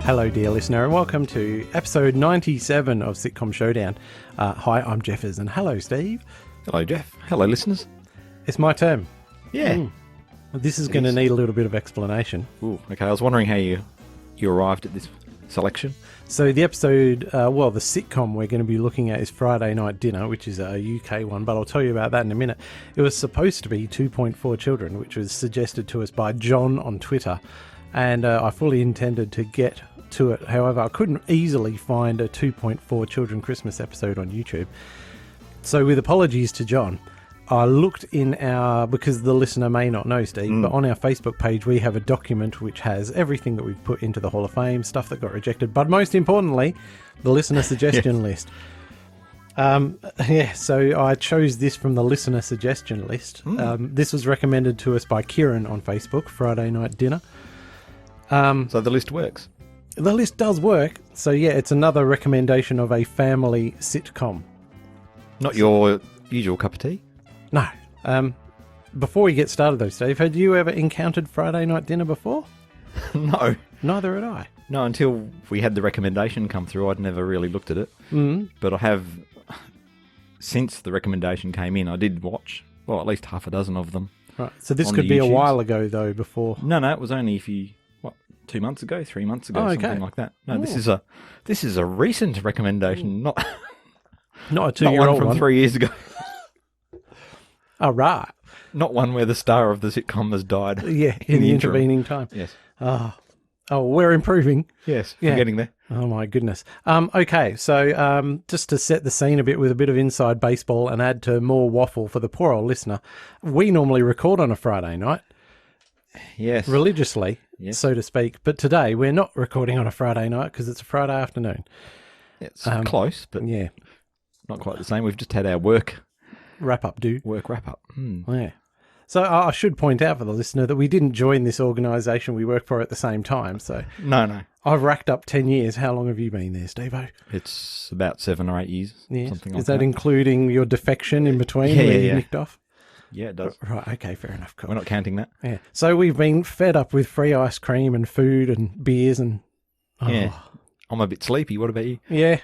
Hello, dear listener, and welcome to episode 97 of Sitcom Showdown. Hi, I'm Jeffers, and hello, Steve. Hello, Jeff. Hello, listeners. It's my term. Yeah. This is going to need a little bit of explanation. Ooh, okay. I was wondering how you arrived at this selection. So the episode, the sitcom we're going to be looking at is Friday Night Dinner, which is a UK one, but I'll tell you about that in a minute. It was supposed to be 2.4 children, which was suggested to us by John on Twitter, and I fully intended to get to it. However, I couldn't easily find a 2.4 children Christmas episode on YouTube. So with apologies to John, I looked in because the listener may not know, Steve, but on our Facebook page we have a document which has everything that we've put into the Hall of Fame, stuff that got rejected, but most importantly, the listener suggestion list. So I chose this from the listener suggestion list. This was recommended to us by Kieran on Facebook, Friday Night Dinner. So the list works? The list does work. So yeah, it's another recommendation of a family sitcom. Not your usual cup of tea? No. Before we get started though, Steve, had you ever encountered Friday Night Dinner before? No. Neither had I. No, until we had the recommendation come through, I'd never really looked at it. But I have, since the recommendation came in, I did watch, at least half a dozen of them. Right. So this could be a while ago though, before. No, it was only 2 months ago, 3 months ago, something like that. No, this is a recent recommendation, not a 2-year-old one from 3 years ago. Oh, right. Not one where the star of the sitcom has died. Yeah, in the intervening time. Yes. Oh, we're improving. Yes, we're getting there. Oh, my goodness. Okay, so just to set the scene a bit with a bit of inside baseball and add to more waffle for the poor old listener, we normally record on a Friday night. Yes. Religiously, so to speak. But today we're not recording on a Friday night because it's a Friday afternoon. It's close, but not quite the same. We've just had our work wrap-up. Yeah. So I should point out for the listener that we didn't join this organisation we work for at the same time. So No. I've racked up 10 years. How long have you been there, Steve-O? It's about 7 or 8 years, something like that. Is that including your defection in between where you nicked off? Yeah, it does. Right, okay, fair enough. Cool. We're not counting that. Yeah. So we've been fed up with free ice cream and food and beers and... Yeah. I'm a bit sleepy. What about you? Yeah.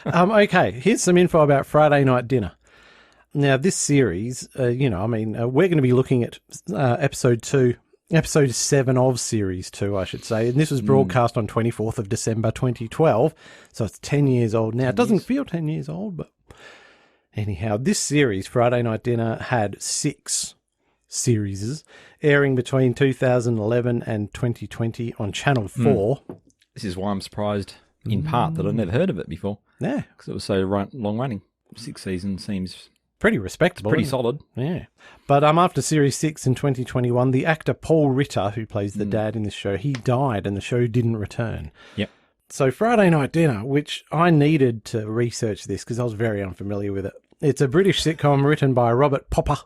Okay, here's some info about Friday Night Dinner. Now, this series, we're going to be looking at episode 7 of series 2, I should say. And this was broadcast on 24th of December 2012. So it's 10 years old now. It doesn't feel 10 years old, but anyhow, this series, Friday Night Dinner, had 6 series airing between 2011 and 2020 on Channel 4. This is why I'm surprised, in part, that I've never heard of it before. Yeah. Because it was so long running. 6 seasons seems... pretty respectable. Pretty solid. Yeah. But after Series 6 in 2021, the actor Paul Ritter, who plays the dad in this show, he died and the show didn't return. Yep. So Friday Night Dinner, which I needed to research this because I was very unfamiliar with it. It's a British sitcom written by Robert Popper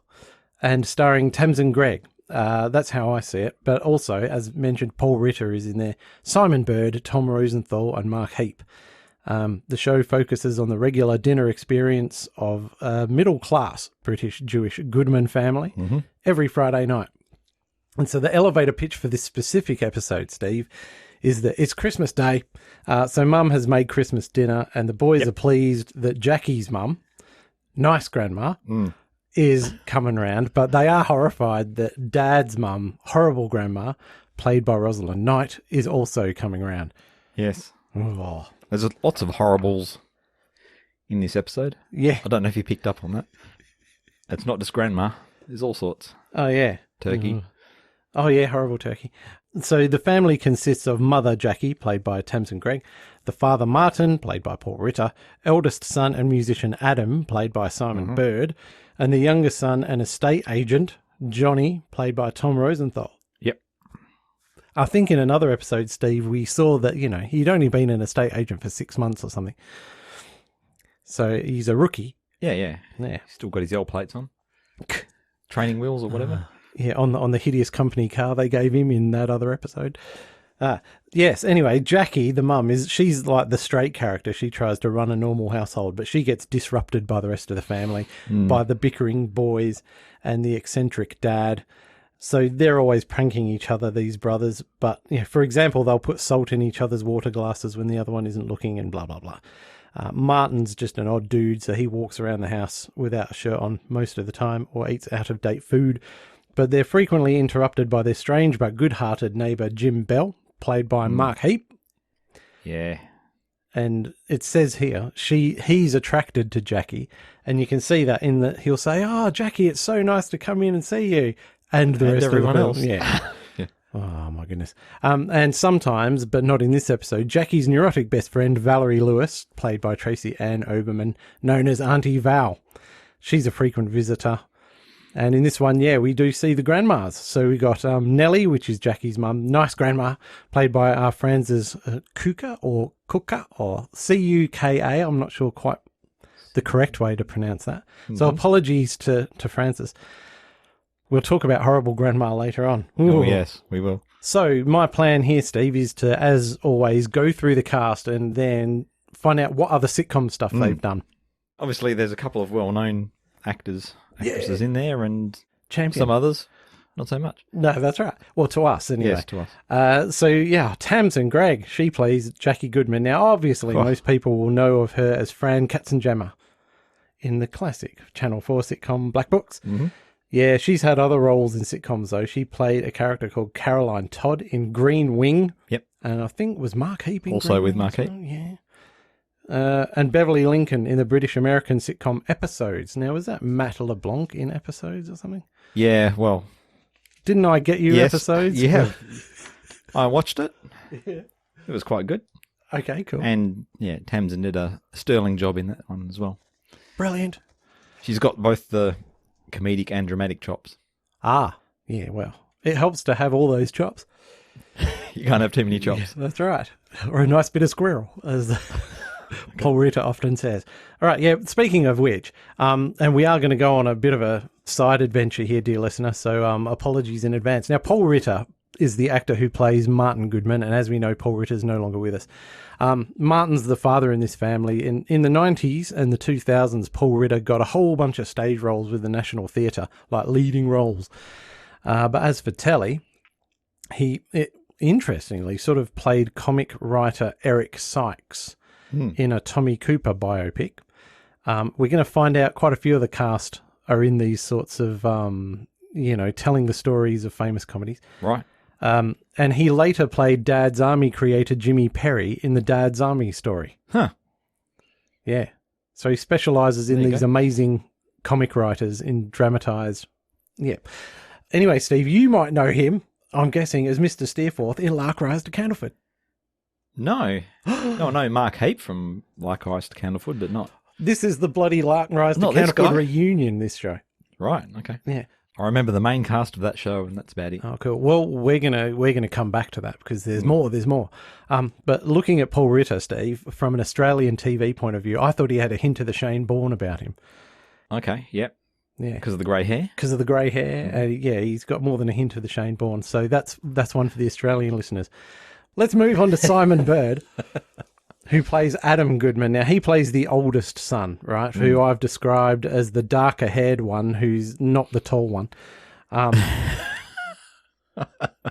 and starring Tamsin Grieg. That's how I see it. But also, as mentioned, Paul Ritter is in there. Simon Bird, Tom Rosenthal and Mark Heap. The show focuses on the regular dinner experience of a middle-class British Jewish Goodman family every Friday night. And so the elevator pitch for this specific episode, Steve, is that it's Christmas Day. So Mum has made Christmas dinner and the boys are pleased that Jackie's mum, nice grandma, is coming round. But they are horrified that Dad's mum, horrible grandma, played by Rosalind Knight, is also coming round. Yes. Oh. There's lots of horribles in this episode. Yeah. I don't know if you picked up on that. It's not just grandma. There's all sorts. Oh, yeah. Turkey. Oh, yeah, horrible turkey. So the family consists of Mother Jackie, played by Tamsin Grieg, the father Martin, played by Paul Ritter, eldest son and musician Adam, played by Simon Bird, and the youngest son and estate agent, Johnny, played by Tom Rosenthal. Yep. I think in another episode, Steve, we saw that, he'd only been an estate agent for 6 months or something. So he's a rookie. Yeah. Still got his L plates on. Training wheels or whatever. Yeah, on the hideous company car they gave him in that other episode. Yes, anyway, Jackie, the mum, she's like the straight character. She tries to run a normal household, but she gets disrupted by the rest of the family, by the bickering boys and the eccentric dad. So they're always pranking each other, these brothers. But, for example, they'll put salt in each other's water glasses when the other one isn't looking and blah, blah, blah. Martin's just an odd dude, so he walks around the house without a shirt on most of the time or eats out-of-date food. But they're frequently interrupted by their strange but good-hearted neighbour Jim Bell, played by Mark Heap. Yeah. And it says here, he's attracted to Jackie. And you can see that in that he'll say, "Oh, Jackie, it's so nice to come in and see you." And the rest everyone of else. Yeah. Yeah. Oh, my goodness. And sometimes, but not in this episode, Jackie's neurotic best friend, Valerie Lewis, played by Tracy Ann Oberman, known as Auntie Val. She's a frequent visitor. And in this one, we do see the grandmas. So we got Nellie, which is Jackie's mum, nice grandma, played by Frances Cuka or Cuka or Cuka. I'm not sure quite the correct way to pronounce that. Mm-hmm. So apologies to Frances. We'll talk about horrible grandma later on. Ooh. Oh, yes, we will. So my plan here, Steve, is to, as always, go through the cast and then find out what other sitcom stuff they've done. Obviously, there's a couple of well-known actresses in there and Champion. Some others, not so much. No, that's right. Well, to us, anyway. Yes, to us. Tamsin Grieg, she plays Jackie Goodman. Now, obviously, most people will know of her as Fran Katzenjammer in the classic Channel 4 sitcom Black Books. Mm-hmm. Yeah, she's had other roles in sitcoms, though. She played a character called Caroline Todd in Green Wing. Yep. And I think was Mark Heap in also Green with Wing Mark Heap. Yeah. And Beverly Lincoln in the British-American sitcom Episodes. Now, was that Matt LeBlanc in Episodes or something? Yeah, well... Didn't I get you Episodes? Yeah. I watched it. Yeah. It was quite good. Okay, cool. And, Tamsin did a sterling job in that one as well. Brilliant. She's got both the comedic and dramatic chops. Ah, yeah, well, it helps to have all those chops. You can't have too many chops. Yeah, that's right. Or a nice bit of squirrel, as Paul Ritter often says. All right, speaking of which, and we are going to go on a bit of a side adventure here, dear listener, so apologies in advance. Now, Paul Ritter is the actor who plays Martin Goodman, and as we know, Paul Ritter is no longer with us. Martin's the father in this family. In the 90s and the 2000s, Paul Ritter got a whole bunch of stage roles with the National Theatre, like leading roles. But as for telly, he interestingly sort of played comic writer Eric Sykes in a Tommy Cooper biopic. We're going to find out quite a few of the cast are in these sorts of, telling the stories of famous comedies. Right. And he later played Dad's Army creator Jimmy Perry in the Dad's Army story. Huh. Yeah. So he specialises in these amazing comic writers in dramatised... Yeah. Anyway, Steve, you might know him, I'm guessing, as Mr. Steerforth in Lark Rise to Candlefoot. No. No, Mark Heap from Like Rise to Candlefoot, but not... This is the bloody Lark Rise to Candlefoot reunion, this show. Right, okay. Yeah. I remember the main cast of that show, and that's about it. Oh, cool. Well, we're gonna come back to that because there's more. There's more. But looking at Paul Ritter, Steve, from an Australian TV point of view, I thought he had a hint of the Shane Bourne about him. Okay. Yep. Yeah. Because of the grey hair. Because of the grey hair. He's got more than a hint of the Shane Bourne. So that's one for the Australian listeners. Let's move on to Simon Bird, who plays Adam Goodman. Now, he plays the oldest son, right, who I've described as the darker-haired one who's not the tall one.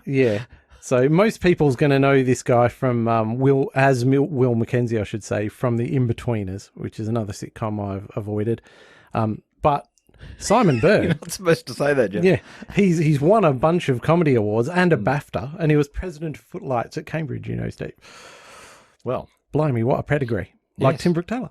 Yeah. So most people's going to know this guy from Will Mackenzie, I should say, from The In-Betweeners, which is another sitcom I've avoided. But Simon Bird... You're not supposed to say that, Jim. Yeah. He's won a bunch of comedy awards and a BAFTA, and he was president of Footlights at Cambridge, Steve. Well... Blimey, what a pedigree. Like yes. Tim Brooke Taylor.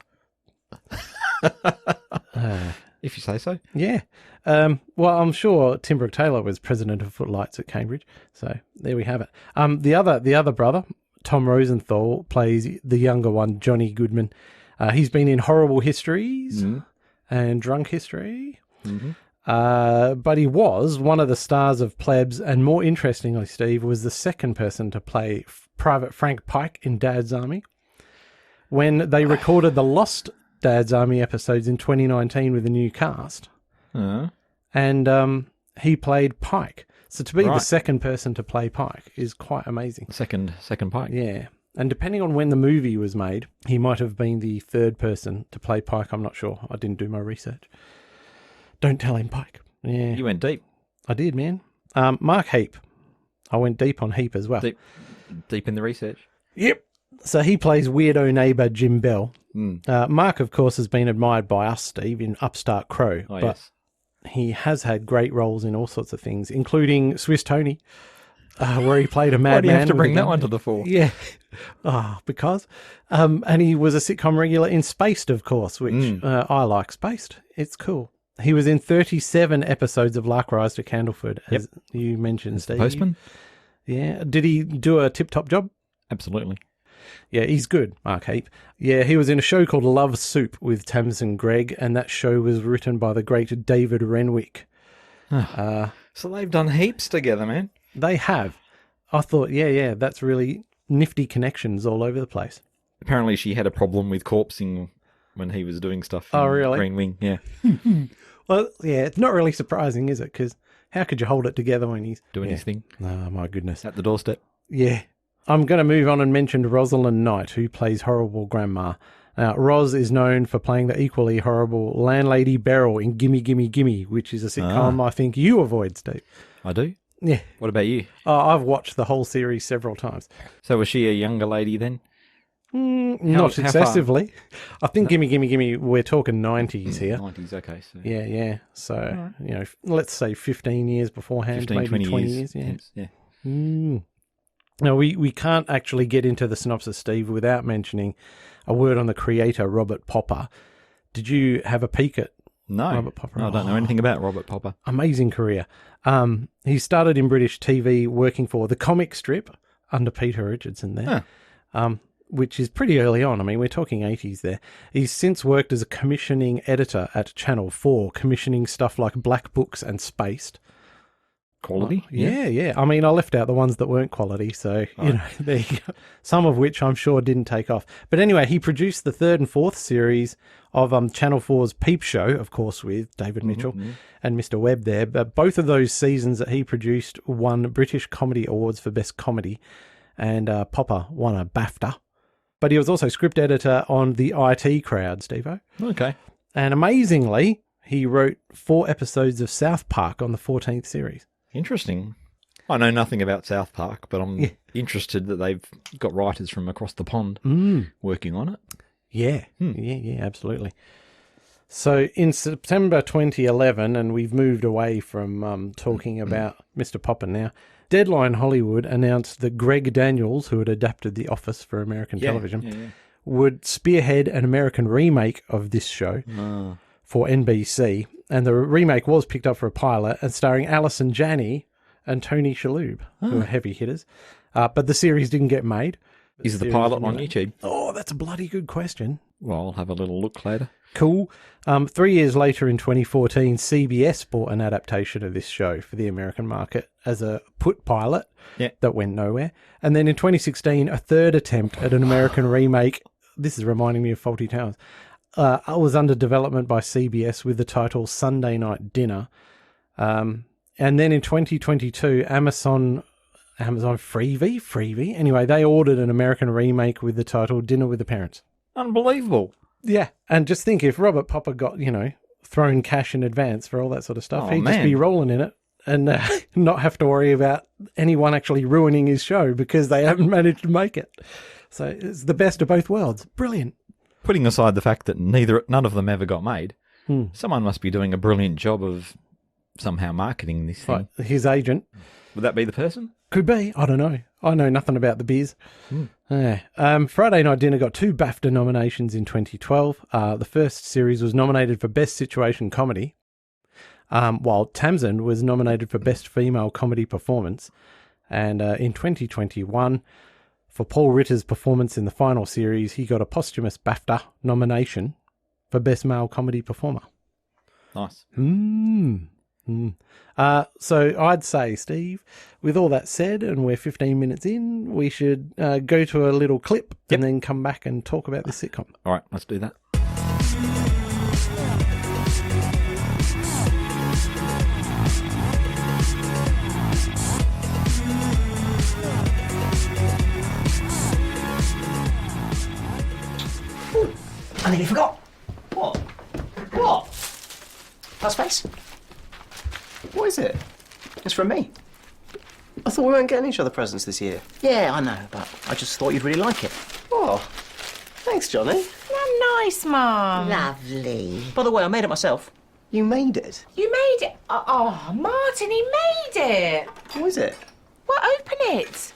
If you say so. Yeah. Well, I'm sure Tim Brooke Taylor was president of Footlights at Cambridge. So there we have it. The other brother, Tom Rosenthal, plays the younger one, Johnny Goodman. He's been in Horrible Histories and Drunk History. Mm-hmm. But he was one of the stars of Plebs, and more interestingly, Steve, was the second person to play Private Frank Pike in Dad's Army. When they recorded the Lost Dad's Army episodes in 2019 with a new cast. And he played Pike. So to be the second person to play Pike is quite amazing. Second Pike. Yeah. And depending on when the movie was made, he might have been the third person to play Pike. I'm not sure. I didn't do my research. Don't tell him, Pike. Yeah. You went deep. I did, man. Mark Heap. I went deep on Heap as well. Deep in the research. Yep. So he plays weirdo neighbour Jim Bell. Mark, of course, has been admired by us, Steve, in Upstart Crow. Oh, but yes. he has had great roles in all sorts of things, including Swiss Tony, where he played a madman. Why do you have to bring that one to the fore? Yeah. Because. And he was a sitcom regular in Spaced, of course, which I like. Spaced. It's cool. He was in 37 episodes of Lark Rise to Candleford, as you mentioned, Steve. Postman? Yeah. Did he do a tip-top job? Absolutely. Yeah, he's good, Mark Heap. Yeah, he was in a show called Love Soup with Tamsin Grieg, and that show was written by the great David Renwick. So they've done heaps together, man. They have. I thought, yeah, that's really nifty connections all over the place. Apparently she had a problem with corpsing when he was doing stuff in really? Green Wing, yeah. Well, yeah, it's not really surprising, is it? Because how could you hold it together when he's... Doing his thing. Oh, my goodness. At the doorstep. Yeah. I'm going to move on and mention Rosalind Knight, who plays horrible grandma. Now, Roz is known for playing the equally horrible landlady Beryl in Gimme Gimme Gimme, which is a sitcom I think you avoid, Steve. I do? Yeah. What about you? Oh, I've watched the whole series several times. So was she a younger lady then? Not excessively. I think Gimme Gimme Gimme, we're talking 90s here. 90s, okay. So. Yeah. So, let's say 15 years beforehand, 15, maybe 20 years. Yeah. Now, we can't actually get into the synopsis, Steve, without mentioning a word on the creator, Robert Popper. Did you have a peek at Robert Popper? No, I don't know anything about Robert Popper. Amazing career. He started in British TV working for the comic strip under Peter Richardson there, which is pretty early on. I mean, we're talking 80s there. He's since worked as a commissioning editor at Channel 4, commissioning stuff like Black Books and Spaced. Quality? Yeah. I mean, I left out the ones that weren't quality, so, there you go. Some of which I'm sure didn't take off. But anyway, he produced the third and fourth series of Channel 4's Peep Show, of course, with David Mitchell and Mr. Webb there. But both of those seasons that he produced won British Comedy Awards for Best Comedy, and Popper won a BAFTA. But he was also script editor on The IT Crowd, Steve-O. Okay. And amazingly, he wrote 4 episodes of South Park on the 14th series. Interesting. I know nothing about South Park, but I'm interested that they've got writers from across the pond working on it. Yeah, yeah, absolutely. So in September 2011, and we've moved away from talking about Mr. Popper now, Deadline Hollywood announced that Greg Daniels, who had adapted The Office for American television, would spearhead an American remake of this show for NBC. And the remake was picked up for a pilot and starring Alison Janney and Tony Shalhoub, who are heavy hitters. But the series didn't get made. Is the pilot on YouTube? Oh, that's a bloody good question. Well, I'll have a little look later. Cool. 3 years later in 2014, CBS bought an adaptation of this show for the American market as a put pilot that went nowhere. And then in 2016, a third attempt at an American remake. This is reminding me of Fawlty Towers. Was under development by CBS with the title Sunday Night Dinner. And then in 2022, Amazon Freevee? Anyway, they ordered an American remake with the title Dinner with the Parents. Unbelievable. Yeah, and just think if Robert Popper got, thrown cash in advance for all that sort of stuff, he'd just be rolling in it and not have to worry about anyone actually ruining his show because they haven't managed to make it. So it's the best of both worlds. Brilliant. Putting aside the fact that none of them ever got made, someone must be doing a brilliant job of somehow marketing this thing. Right. His agent. Would that be the person? Could be. I don't know. I know nothing about the biz. Friday Night Dinner got 2 BAFTA nominations in 2012. The first series was nominated for Best Situation Comedy, while Tamsin was nominated for Best Female Comedy Performance. And in 2021, for Paul Ritter's performance in the final series, he got a posthumous BAFTA nomination for Best Male Comedy Performer. Nice. So I'd say, Steve, with all that said, and we're 15 minutes in, we should go to a little clip and then come back and talk about this sitcom. All right, let's do that. I nearly forgot. What? That space? What is it? It's from me. I thought we weren't getting each other presents this year. Yeah, I know, but I just thought you'd really like it. Oh, thanks, Johnny. Nice, Mum. Lovely. By the way, I made it myself. You made it? You made it. Oh, Martin, he made it. What is it? Well, open it.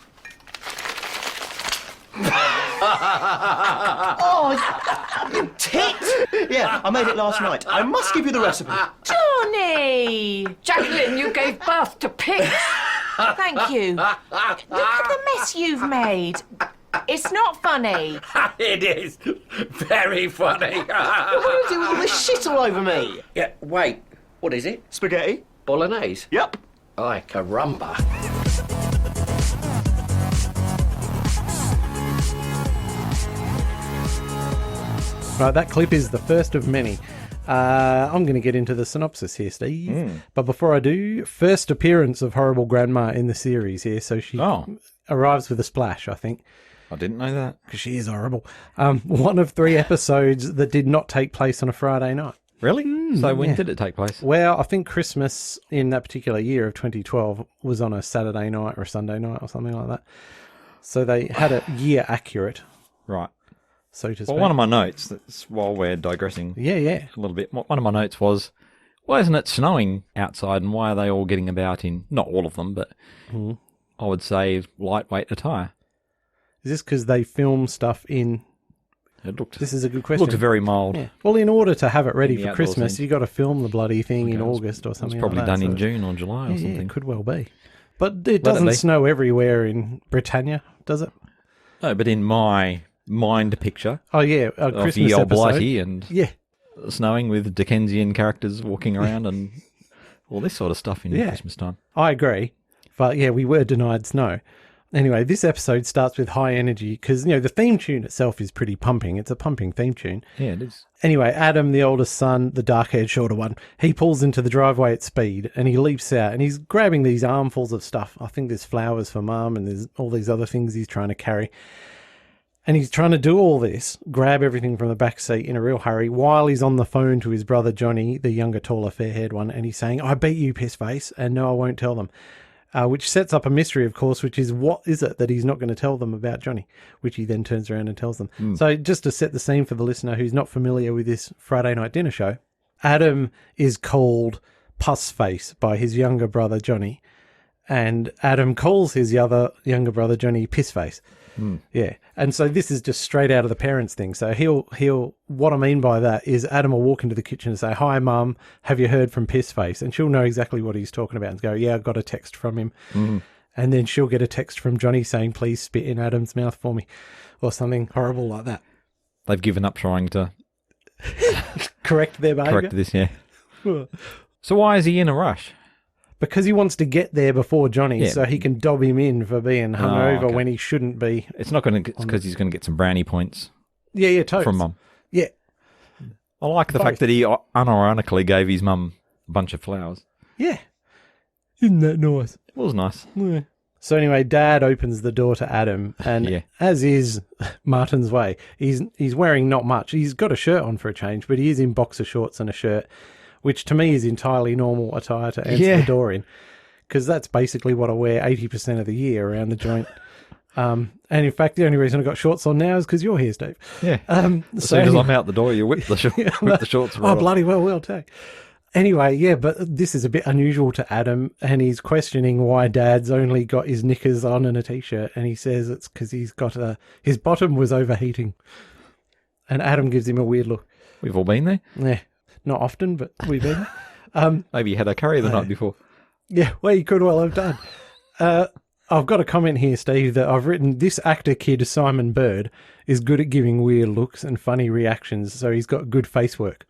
You tit! Yeah, I made it last night. I must give you the recipe. Johnny! Jacqueline, you gave birth to pigs. Thank you. Look at the mess you've made. It's not funny. It is very funny. What are you doing with all this shit all over me? Yeah, wait, what is it? Spaghetti? Bolognese? Yep. Ay, caramba. Right, that clip is the first of many. I'm going to get into the synopsis here, Steve. But before I do, first appearance of Horrible Grandma in the series here. So she arrives with a splash, I think. I didn't know that. Because she is horrible. One of 3 episodes that did not take place on a Friday night. Really? So when did it take place? Well, I think Christmas in that particular year of 2012 was on a Saturday night or a Sunday night or something like that. So they had it year accurate, Right. so to speak. Well, one of my notes, that's while we're digressing Yeah. a little bit, one of my notes was, why isn't it snowing outside and why are they all getting about in, not all of them, but I would say lightweight attire? Is this because they film stuff in... It looked, This is a good question. looked very mild. Yeah. Well, in order to have it ready In the for outdoor Christmas, scene. you got to film the bloody thing in Okay, August or something It's probably like that. done in so- June or July or Yeah, something. it could well be. But it it doesn't be. snow everywhere in Britannia, does it? No, but in my mind picture Oh, yeah, a of Christmas the old episode. blighty and Yeah, snowing with Dickensian characters walking around and all this sort of stuff in Christmas time. I agree. But yeah, we were denied snow. Anyway, this episode starts with high energy because, the theme tune itself is pretty pumping. It's a pumping theme tune. Yeah, it is. Anyway, Adam, the oldest son, the dark-haired, shorter one, he pulls into the driveway at speed and he leaps out and he's grabbing these armfuls of stuff. I think there's flowers for Mum and there's all these other things he's trying to carry. And he's trying to do all this, grab everything from the back seat in a real hurry while he's on the phone to his brother Johnny, the younger, taller, fair-haired one, and he's saying, I beat you, piss face, and no, I won't tell them. Which sets up a mystery, of course, which is what is it that he's not going to tell them about Johnny, which he then turns around and tells them. So just to set the scene for the listener who's not familiar with this Friday night dinner show, Adam is called Puss Face by his younger brother Johnny, and Adam calls his younger brother Johnny Piss Face. Yeah, and so this is just straight out of the parents thing. So he'll what I mean by that is Adam will walk into the kitchen and say, "Hi, Mum, have you heard from Piss Face?" And she'll know exactly what he's talking about and go, "Yeah, I got a text from him." And then she'll get a text from Johnny saying, "Please spit in Adam's mouth for me," or something horrible like that. They've given up trying to Correct their behaviour. correct this, yeah. So why is he in a rush? Because he wants to get there before Johnny, Yeah. so he can dob him in for being hungover okay. when he shouldn't be. It's not going to, because he's going to get some brownie points Yeah, totally. from Mum. Yeah, I like the Both. fact that he unironically gave his mum a bunch of flowers. yeah. Isn't that nice? It was nice. Yeah. So anyway, Dad opens the door to Adam, and Yeah. as is Martin's way, he's wearing not much. He's got a shirt on for a change, but he is in boxer shorts and a shirt, which to me is entirely normal attire to answer the door in, because that's basically what I wear 80% of the year around the joint. And in fact, the only reason I got shorts on now is because you're here, Steve. Yeah. As So soon as anyway- I'm out the door, you whip the, whip the shorts right Oh, off. bloody well, will too. Anyway, yeah, but this is a bit unusual to Adam, and he's questioning why Dad's only got his knickers on and a t-shirt, and he says it's because he's got his bottom was overheating. And Adam gives him a weird look. We've all been there. Yeah, not often, but we've been there. Maybe you had a curry the night before. Yeah, well, you could well have done. I've got a comment here, Steve, that I've written, this actor kid, Simon Bird, is good at giving weird looks and funny reactions, so he's got good face work.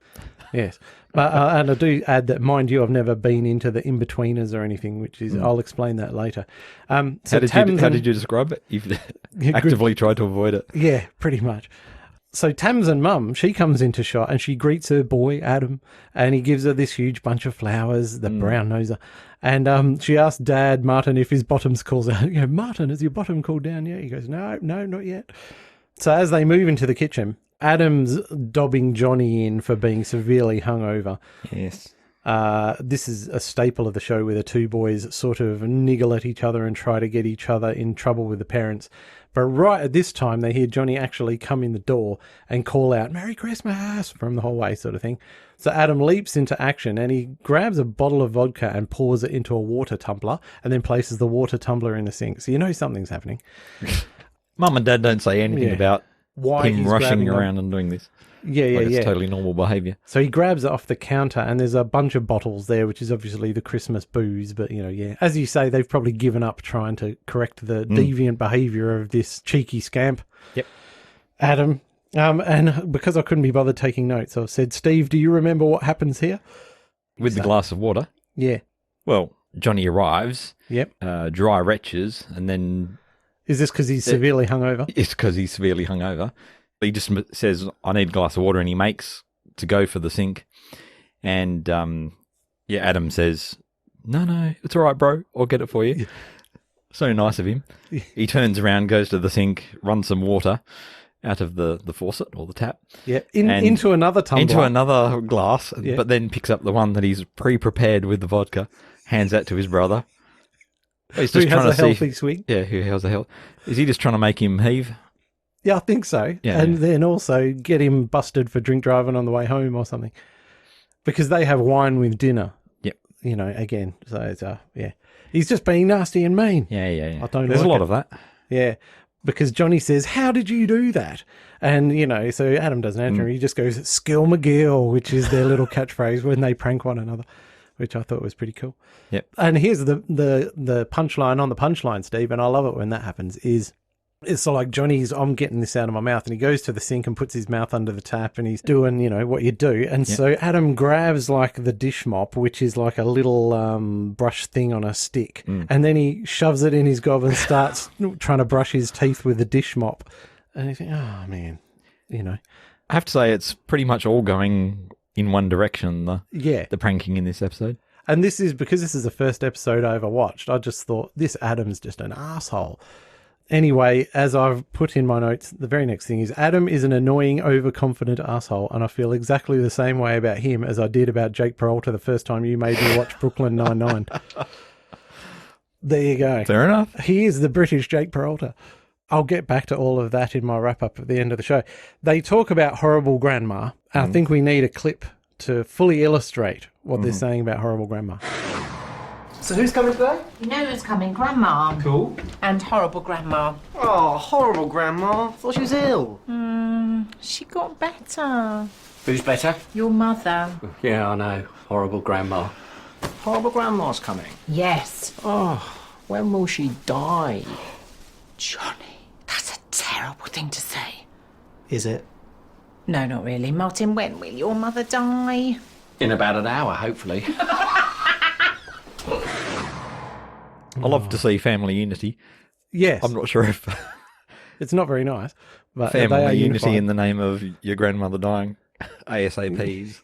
Yes. But, and I do add that, mind you, I've never been into the in-betweeners or anything, which is, I'll explain that later. So How did Tamsin- you describe it? You've good. actively tried to avoid it. Yeah, pretty much. So Tamsin Mum, she comes into shot and she greets her boy, Adam, and he gives her this huge bunch of flowers, the brown noser. And she asks Dad, Martin, if his bottom's cooled down. Martin, has your bottom cooled down yet? He goes, no, not yet. So as they move into the kitchen, Adam's dobbing Johnny in for being severely hungover. Yes. This is a staple of the show where the two boys sort of niggle at each other and try to get each other in trouble with the parents. But right at this time, they hear Johnny actually come in the door and call out, "Merry Christmas," from the hallway sort of thing. So Adam leaps into action and he grabs a bottle of vodka and pours it into a water tumbler and then places the water tumbler in the sink. So you know something's happening. Mum and Dad don't say anything about why him he's rushing grabbing them. around and doing this. Yeah, It's totally normal behaviour. So he grabs it off the counter and there's a bunch of bottles there, which is obviously the Christmas booze. But, as you say, they've probably given up trying to correct the deviant behaviour of this cheeky scamp. Yep. Adam. And because I couldn't be bothered taking notes, I've said, Steve, do you remember what happens here? With the glass of water. Yeah. Well, Johnny arrives, Yep. dry retches, and then... Is this because he's severely hungover? It's because he's severely hungover. He just says, I need a glass of water, and he makes to go for the sink. And, Adam says, no, it's all right, bro. I'll get it for you. So nice of him. He turns around, goes to the sink, runs some water out of the faucet or the tap. Yeah, into another tumbler. Into another glass, Yeah. but then picks up the one that he's pre-prepared with the vodka, hands that to his brother. He's Who just has trying a to healthy see, swing. Yeah, who has a hell? Is he just trying to make him heave? Yeah, I think so. Yeah. And then also get him busted for drink driving on the way home or something. Because they have wine with dinner. Yep. Again. So it's, he's just being nasty and mean. Yeah. I don't There's like a lot it. of that. Yeah. Because Johnny says, "How did you do that?" And, so Adam doesn't answer. He just goes, "Skill McGill," which is their little catchphrase when they prank one another, which I thought was pretty cool. Yep. And here's the punchline on the punchline, Steve, and I love it when that happens, is it's like Johnny's, I'm getting this out of my mouth, and he goes to the sink and puts his mouth under the tap and he's doing, what you do. And so Adam grabs like the dish mop, which is like a little brush thing on a stick. And then he shoves it in his gob and starts trying to brush his teeth with the dish mop. And you think, oh man, I have to say, it's pretty much all going in one direction, the pranking in this episode. And this is because this is the first episode I ever watched. I just thought, this Adam's just an asshole. Anyway, as I've put in my notes, the very next thing is Adam is an annoying, overconfident asshole, and I feel exactly the same way about him as I did about Jake Peralta the first time you made me watch Brooklyn Nine-Nine. There you go. Fair enough. He is the British Jake Peralta. I'll get back to all of that in my wrap-up at the end of the show. They talk about horrible grandma, and I think we need a clip to fully illustrate what they're saying about horrible grandma. So who's coming today? You know who's coming? Grandma. Cool. And horrible Grandma. Oh, horrible grandma. Thought she was ill. She got better. Who's better? Your mother. Yeah, I know. Horrible grandma. Horrible grandma's coming. Yes. Oh, when will she die? Johnny, that's a terrible thing to say. Is it? No, not really. Martin, when will your mother die? In about an hour, hopefully. I love to see family unity. Yes, I'm not sure if it's not very nice, but they are family unity unified. in the name of your grandmother dying ASAP's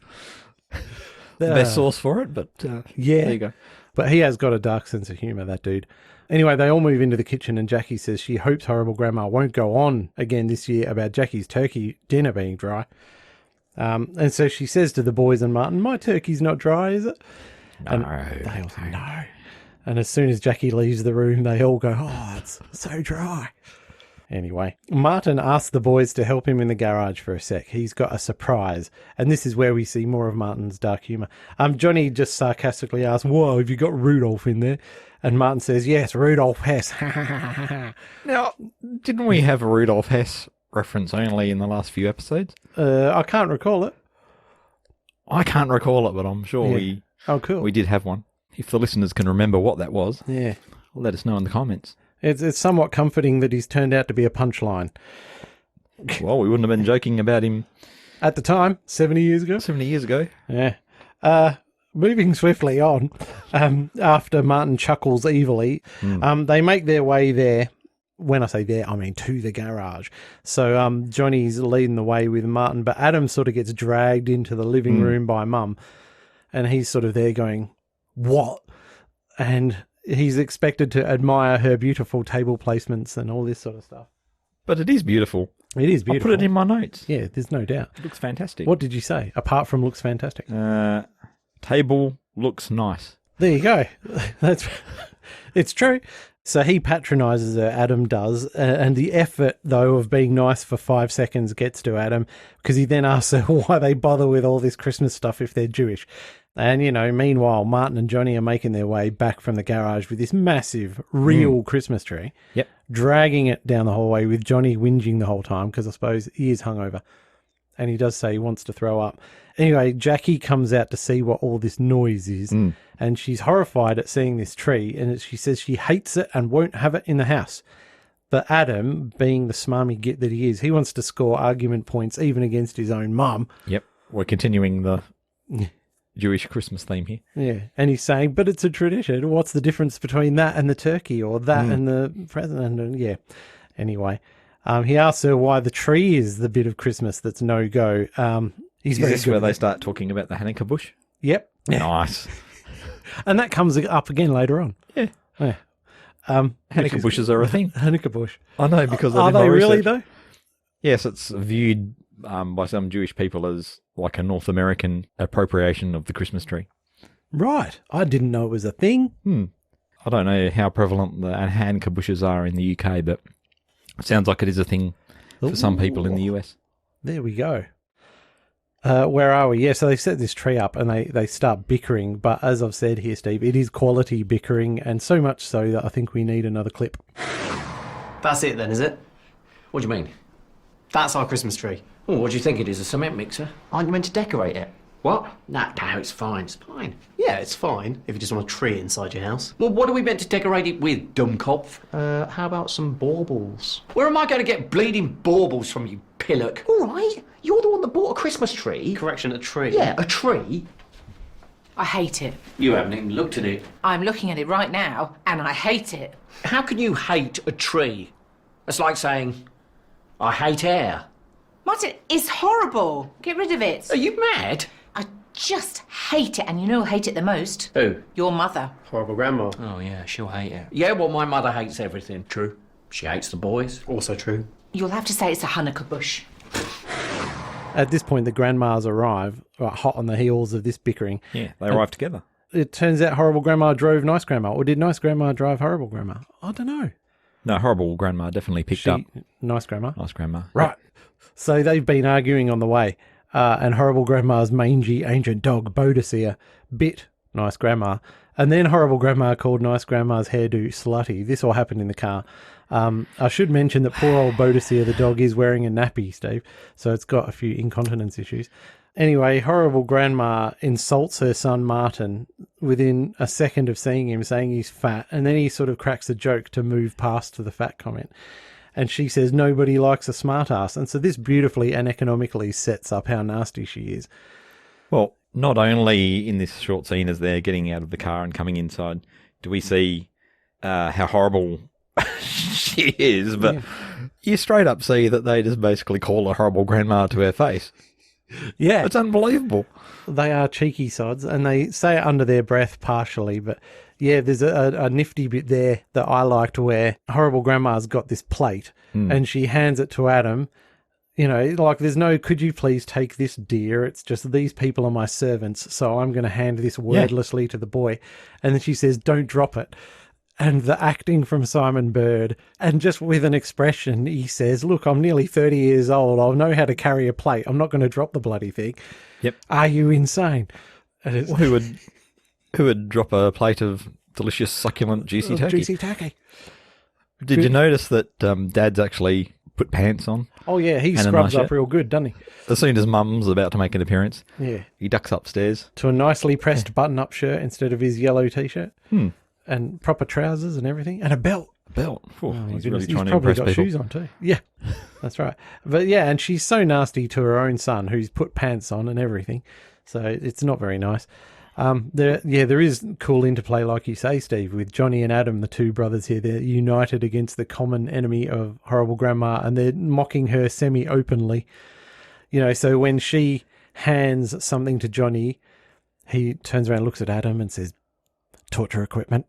the best source for it, but Yeah. there you go. But he has got a dark sense of humour, that dude. Anyway, they all move into the kitchen and Jackie says she hopes horrible grandma won't go on again this year about Jackie's turkey dinner being dry. And so she says to the boys and Martin, "My turkey's not dry, is it?" And they all say, "No." And as soon as Jackie leaves the room, they all go, "Oh, it's so dry." Anyway, Martin asks the boys to help him in the garage for a sec. He's got a surprise. And this is where we see more of Martin's dark humour. Johnny just sarcastically asks, "Whoa, have you got Rudolph in there?" And Martin says, "Yes, Rudolph Hess." Now, didn't we have a Rudolph Hess reference only in the last few episodes? I can't recall it. I can't recall it, but I'm sure Oh, cool. we did have one. If the listeners can remember what that was, Yeah. let us know in the comments. It's somewhat comforting that he's turned out to be a punchline. Well, we wouldn't have been joking about him At the time, 70 years ago. 70 years ago. Yeah. Moving swiftly on, after Martin chuckles evilly, they make their way there. When I say there, I mean to the garage. So Johnny's leading the way with Martin, but Adam sort of gets dragged into the living room by Mum, and he's sort of there going, "What?" And he's expected to admire her beautiful table placements and all this sort of stuff. But it is beautiful. It is I beautiful. put it in my notes. Yeah, there's no doubt. It looks fantastic. What did you say? Apart from looks fantastic. table looks nice. There you go. It's true. So he patronises her, Adam does, and the effort, though, of being nice for 5 seconds gets to Adam, because he then asks her why they bother with all this Christmas stuff if they're Jewish. And, meanwhile, Martin and Johnny are making their way back from the garage with this massive, real Christmas tree. Yep. Dragging it down the hallway with Johnny whinging the whole time, because I suppose he is hungover. And he does say he wants to throw up. Anyway, Jackie comes out to see what all this noise is, and she's horrified at seeing this tree, and she says she hates it and won't have it in the house. But Adam, being the smarmy git that he is, he wants to score argument points even against his own mum. Yep. We're continuing the Jewish Christmas theme here. Yeah, and he's saying, but it's a tradition. What's the difference between that and the turkey, or that and the present? And yeah. Anyway, he asks her why the tree is the bit of Christmas that's no-go. Is this where they start talking about the Hanukkah bush? Yep. Nice. And that comes up again later on. Yeah. Hanukkah bushes are a thing. Hanukkah bush. I know, because Are they really, though? Yes, it's viewed by some Jewish people as like a North American appropriation of the Christmas tree. Right. I didn't know it was a thing. I don't know how prevalent the Hanukkah bushes are in the UK, but it sounds like it is a thing for some people in the US. There we go. Where are we? Yeah, so they set this tree up and they start bickering. But as I've said here, Steve, it is quality bickering, and so much so that I think we need another clip. That's it then, is it? What do you mean? That's our Christmas tree. Oh, what do you think it is, a cement mixer? Aren't you meant to decorate it? What? No, it's fine, it's fine. Yeah, it's fine if you just want a tree inside your house. Well, what are we meant to decorate it with, dummkopf? How about some baubles? Where am I going to get bleeding baubles from, you pillock? All right, you're the one that bought a Christmas tree. Correction, a tree. Yeah, a tree. I hate it. You haven't even looked at it. I'm looking at it right now, and I hate it. How can you hate a tree? It's like saying, I hate air. Martin, it's horrible. Get rid of it. Are you mad? I just hate it, and you know who hate it the most? Who? Your mother. Horrible grandma. Oh, yeah, she'll hate it. Yeah, well, my mother hates everything. True. She hates the boys. Also true. You'll have to say it's a Hanukkah bush. At this point, the grandmas arrive, hot on the heels of this bickering. Yeah, they arrive together. It turns out horrible grandma drove nice grandma, or did nice grandma drive horrible grandma? I don't know. No, horrible grandma definitely picked up Nice grandma. nice grandma. Right. So they've been arguing on the way, and horrible grandma's mangy ancient dog, Boadicea, bit nice grandma. And then horrible grandma called nice grandma's hairdo slutty. This all happened in the car. I should mention that poor old Boadicea, the dog, is wearing a nappy, Steve. So it's got a few incontinence issues. Anyway, horrible grandma insults her son Martin within a second of seeing him, saying he's fat. And then he sort of cracks a joke to move past to the fat comment. And she says nobody likes a smart ass. And so this beautifully and economically sets up how nasty she is. Well, not only in this short scene as they're getting out of the car and coming inside, do we see how horrible she is, but you straight up see that they just basically call her horrible grandma to her face. Yeah. It's unbelievable. They are cheeky sods, and they say it under their breath partially, but yeah, there's a nifty bit there that I liked where horrible grandma's got this plate and she hands it to Adam. You know, like there's no, could you please take this, dear? It's just these people are my servants, so I'm going to hand this wordlessly to the boy. And then she says, don't drop it. And the acting from Simon Bird, and just with an expression, he says, look, I'm nearly 30 years old. I'll know how to carry a plate. I'm not going to drop the bloody thing. Yep. Are you insane? Who would drop a plate of delicious, succulent, juicy turkey? Juicy turkey. Did you notice that Dad's actually put pants on? Oh, yeah, he And a scrubs nice up shirt. real good, doesn't he? As soon as Mum's about to make an appearance, Yeah. he ducks upstairs. To a nicely pressed button-up shirt instead of his yellow T-shirt. And proper trousers and everything. And a belt. Belt. Oh, he's Goodness, really trying to probably impress got people. shoes on too. Yeah, that's right. But yeah, and she's so nasty to her own son, who's put pants on and everything. So it's not very nice. There is cool interplay, like you say, Steve, with Johnny and Adam, the two brothers here. They're united against the common enemy of horrible grandma, and they're mocking her semi-openly. You know, so when she hands something to Johnny, he turns around, looks at Adam, and says, "Torture equipment,"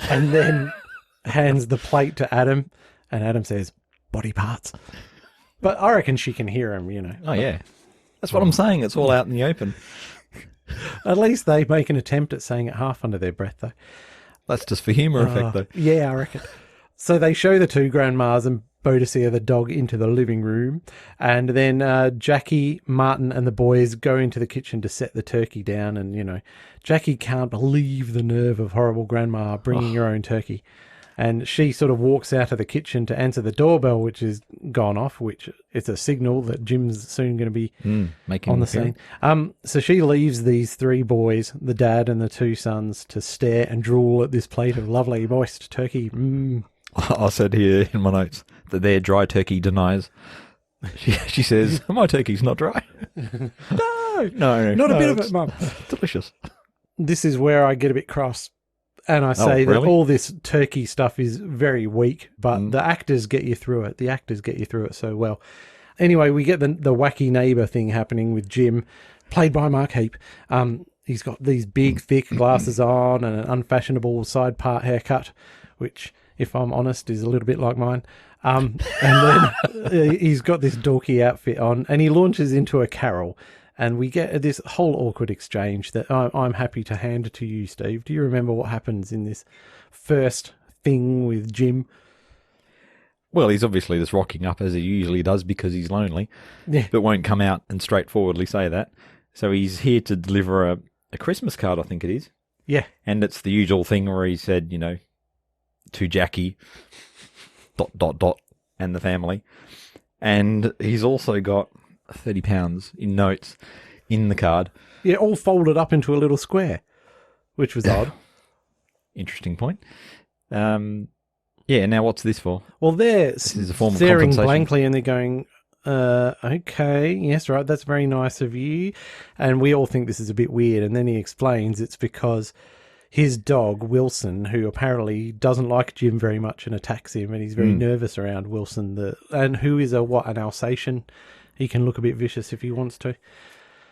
and then hands the plate to Adam, and Adam says, "Body parts." But I reckon she can hear him, you know. Oh, yeah. That's what I'm saying. It's all out in the open. At least they make an attempt at saying it half under their breath, though. That's just for humour effect, though. Yeah, I reckon. So they show the two grandmas and Boadicea the dog into the living room, and then Jackie, Martin and the boys go into the kitchen to set the turkey down, and, you know, Jackie can't believe the nerve of horrible grandma bringing her own turkey. And she sort of walks out of the kitchen to answer the doorbell, which is gone off, which it's a signal that Jim's soon going to be Making on the appearance. scene. So she leaves these three boys, the dad and the two sons, to stare and drool at this plate of lovely, moist turkey. I said here in my notes that their dry turkey denies. She says, my turkey's not dry. No, Not a bit of it's it, Mum. delicious. This is where I get a bit cross. And I say that really? all this turkey stuff is very weak, but the actors get you through it. The actors get you through it so well. Anyway, we get the wacky neighbour thing happening with Jim, played by Mark Heap. He's got these big, thick glasses on and an unfashionable side part haircut, which, if I'm honest, is a little bit like mine. And then he's got this dorky outfit on, and he launches into a carol. And we get this whole awkward exchange that I'm happy to hand to you, Steve. Do you remember what happens in this first thing with Jim? Well, he's obviously just rocking up as he usually does because he's lonely, but won't come out and straightforwardly say that. So he's here to deliver a Christmas card, I think it is. Yeah. And it's the usual thing where he said, you know, to Jackie, ... and the family. And he's also got £30 in notes in the card. Yeah, all folded up into a little square, which was odd. Interesting point. Yeah, now what's this for? Well, they're This is a form of staring compensation. blankly and they're going, okay, yes, right, that's very nice of you. And we all think this is a bit weird. And then he explains it's because his dog, Wilson, who apparently doesn't like Jim very much and attacks him, and he's very nervous around Wilson, and who is an Alsatian. He can look a bit vicious if he wants to.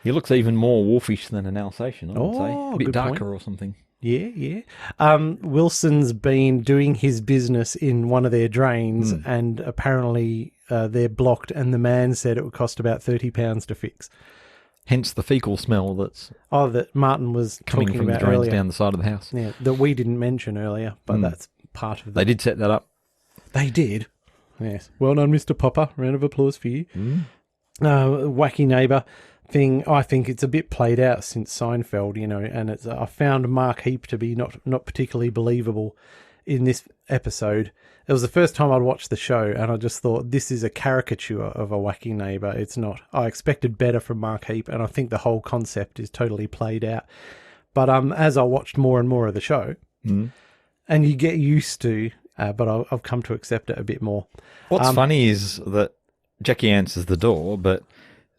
He looks even more wolfish than an Alsatian, I would say. A bit good darker point. or something. Yeah. Wilson's been doing his business in one of their drains, and apparently they're blocked, and the man said it would cost about £30 to fix. Hence the fecal smell that's That Martin was coming talking from the about drains earlier. down the side of the house. Yeah, that we didn't mention earlier, but that's part of They did set that up. They did. Yes. Well done, Mr. Popper. Round of applause for you. Wacky neighbour thing, I think it's a bit played out since Seinfeld, you know, and I found Mark Heap to be not particularly believable in this episode. It was the first time I'd watched the show, and I just thought, this is a caricature of a wacky neighbour. It's not. I expected better from Mark Heap, and I think the whole concept is totally played out. But as I watched more and more of the show, and you get used to, but I've come to accept it a bit more. What's funny is that Jackie answers the door, but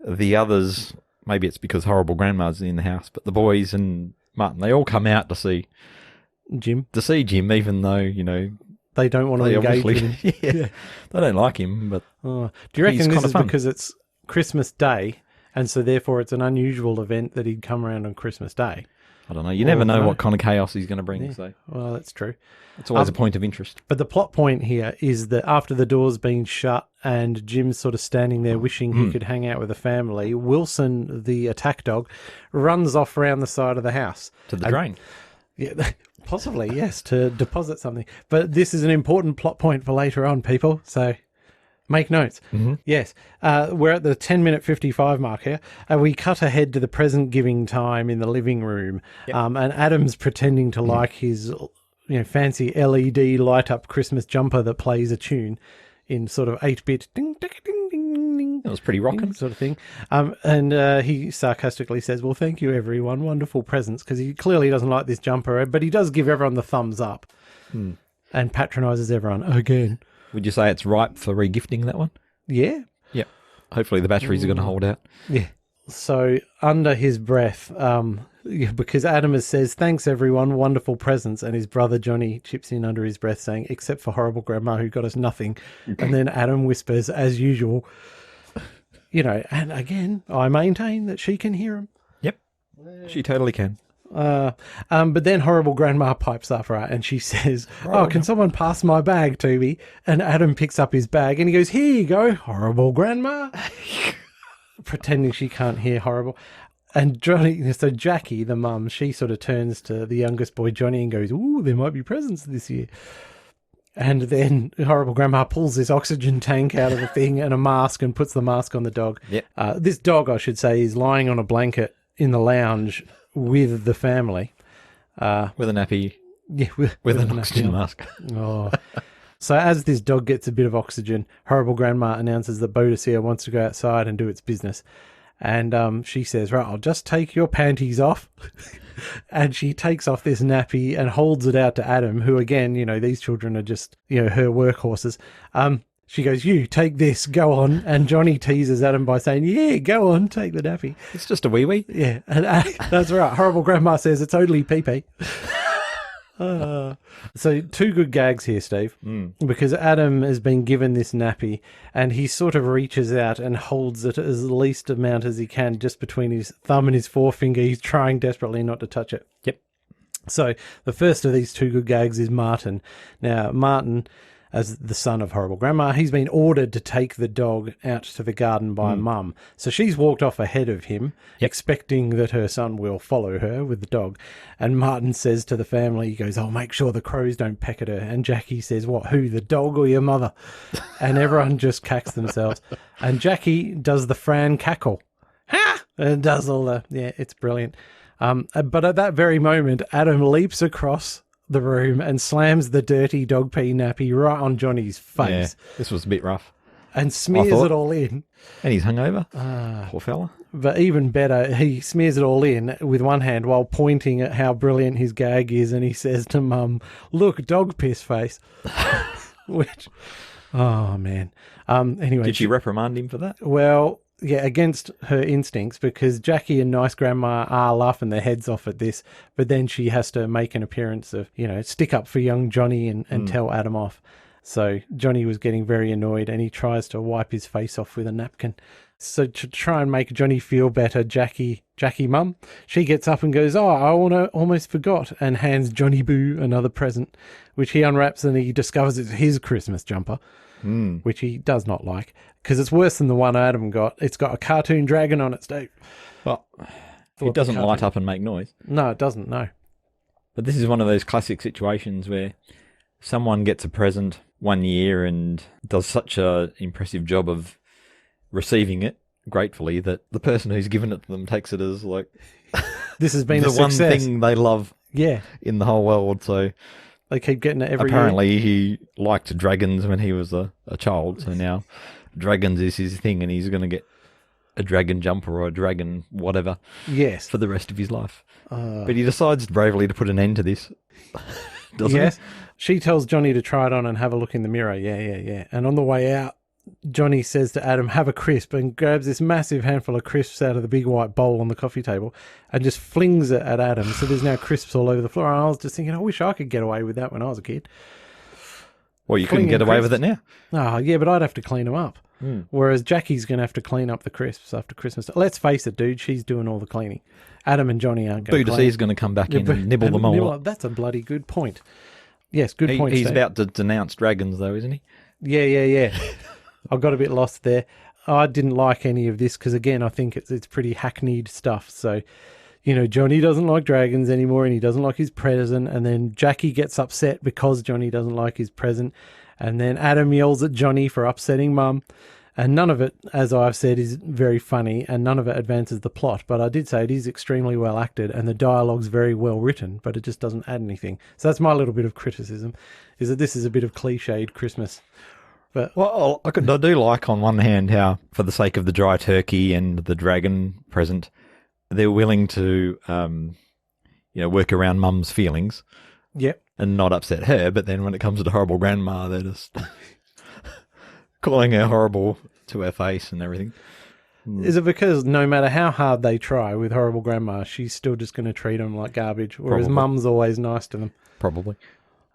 the others, maybe it's because horrible grandma's in the house, but the boys and Martin, they all come out to see Jim, even though, you know, they don't want to they engage with obviously, him. they don't like him, but Do you reckon he's this kinda is fun. because it's Christmas Day, and so therefore it's an unusual event that he'd come around on Christmas Day? I don't know. You never know no. what kind of chaos he's going to bring, so Well, that's true. it's always a point of interest. But the plot point here is that after the door's been shut and Jim's sort of standing there wishing he could hang out with the family, Wilson, the attack dog, runs off around the side of the house. To the drain. Yeah, possibly, yes, to deposit something. But this is an important plot point for later on, people, so make notes. Yes, we're at the 10-minute 55 mark here, and we cut ahead to the present giving time in the living room, and Adam's pretending to like his fancy LED light-up Christmas jumper that plays a tune in sort of 8-bit ding, ding, ding, ding, ding, That was pretty rocking. sort of thing. And he sarcastically says, well, thank you, everyone. Wonderful presents, because he clearly doesn't like this jumper, but he does give everyone the thumbs up and patronises everyone again. Would you say it's ripe for regifting, that one? Yeah. Yep. Hopefully the batteries are going to hold out. Yeah. So under his breath, because Adam says, thanks, everyone, wonderful presents, and his brother Johnny chips in under his breath saying, except for horrible grandma who got us nothing. And then Adam whispers, as usual, and again, I maintain that she can hear him. Yep. She totally can. But then horrible grandma pipes up, right, and she says, oh, can someone pass my bag to me? And Adam picks up his bag and he goes, here you go, horrible grandma. Pretending she can't hear horrible. And Johnny, so Jackie, the mum, she sort of turns to the youngest boy, Johnny, and goes, "Ooh, there might be presents this year." And then horrible grandma pulls this oxygen tank out of the thing and a mask and puts the mask on the dog. Yep. This dog, I should say, is lying on a blanket in the lounge with the family. With a nappy, Yeah, with an nappy oxygen on. mask. Oh. So as this dog gets a bit of oxygen, horrible grandma announces that Boadicea wants to go outside and do its business. And she says, "Right, I'll just take your panties off." And she takes off this nappy and holds it out to Adam, who again, these children are just, her workhorses. She goes, "You take this, go on." And Johnny teases Adam by saying, "Yeah, go on, take the nappy." It's just a wee-wee. Yeah, and that's right. Horrible grandma says it's only pee-pee. So two good gags here, Steve, because Adam has been given this nappy and he sort of reaches out and holds it as least amount as he can just between his thumb and his forefinger. He's trying desperately not to touch it. Yep. So the first of these two good gags is Martin. Now, Martin, as the son of horrible grandma, he's been ordered to take the dog out to the garden by mum. So she's walked off ahead of him, expecting that her son will follow her with the dog. And Martin says to the family, he goes, "I'll make sure the crows don't peck at her." And Jackie says, "What, who, the dog or your mother?" And everyone just cacks themselves. And Jackie does the Fran cackle. Ha! And does all the, it's brilliant. But at that very moment, Adam leaps across the room and slams the dirty dog pee nappy right on Johnny's face This was a bit rough. and smears thought. it all in. And he's hungover. Poor fella. But even better, he smears it all in with one hand while pointing at how brilliant his gag is, and he says to Mum, "Look, dog piss face." Which, oh man. Anyway, Did she reprimand him for that? well, yeah, against her instincts, because Jackie and Nice Grandma are laughing their heads off at this, but then she has to make an appearance of, stick up for young Johnny and tell Adam off. So Johnny was getting very annoyed and he tries to wipe his face off with a napkin. So to try and make Johnny feel better, Jackie mum, she gets up and goes, "Oh, I almost forgot," and hands Johnny Boo another present, which he unwraps and he discovers it's his Christmas jumper. Which he does not like, because it's worse than the one Adam got. It's got a cartoon dragon on it, Steve. Well, it doesn't light up and make noise. No, it doesn't, no. But this is one of those classic situations where someone gets a present one year and does such a impressive job of receiving it gratefully that the person who's given it to them takes it as like This has been the a success. one thing they love Yeah, in the whole world. So they keep getting it every apparently he liked dragons when he was a child, so now dragons is his thing and he's going to get a dragon jumper or a dragon whatever year. Yes. for the rest of his life. But he decides bravely to put an end to this. Doesn't Yes. he? She tells Johnny to try it on and have a look in the mirror. Yeah. And on the way out, Johnny says to Adam, "Have a crisp," and grabs this massive handful of crisps out of the big white bowl on the coffee table and just flings it at Adam. So there's now crisps all over the floor. And I was just thinking, I wish I could get away with that when I was a kid. Well, you couldn't Flinging get away with crisps. it now. Oh, yeah, but I'd have to clean them up. Whereas Jackie's going to have to clean up the crisps after Christmas. Let's face it, dude, she's doing all the cleaning. Adam and Johnny aren't going to clean. Boudicca's going to come back in and nibble them all up. That's a bloody good point. Yes, good point, He's Steve. about to denounce dragons, though, isn't he? Yeah. I got a bit lost there. I didn't like any of this because, again, I think it's pretty hackneyed stuff. So, Johnny doesn't like dragons anymore and he doesn't like his present. And then Jackie gets upset because Johnny doesn't like his present. And then Adam yells at Johnny for upsetting Mum. And none of it, as I've said, is very funny and none of it advances the plot. But I did say it is extremely well acted and the dialogue's very well written, but it just doesn't add anything. So that's my little bit of criticism, is that this is a bit of cliched Christmas. But Well, I do like on one hand how, for the sake of the dry turkey and the dragon present, they're willing to, work around Mum's feelings yep. and not upset her. But then when it comes to the horrible grandma, they're just calling her horrible to her face and everything. Is it because no matter how hard they try with horrible grandma, she's still just going to treat them like garbage, whereas Probably. Mum's always nice to them? Probably.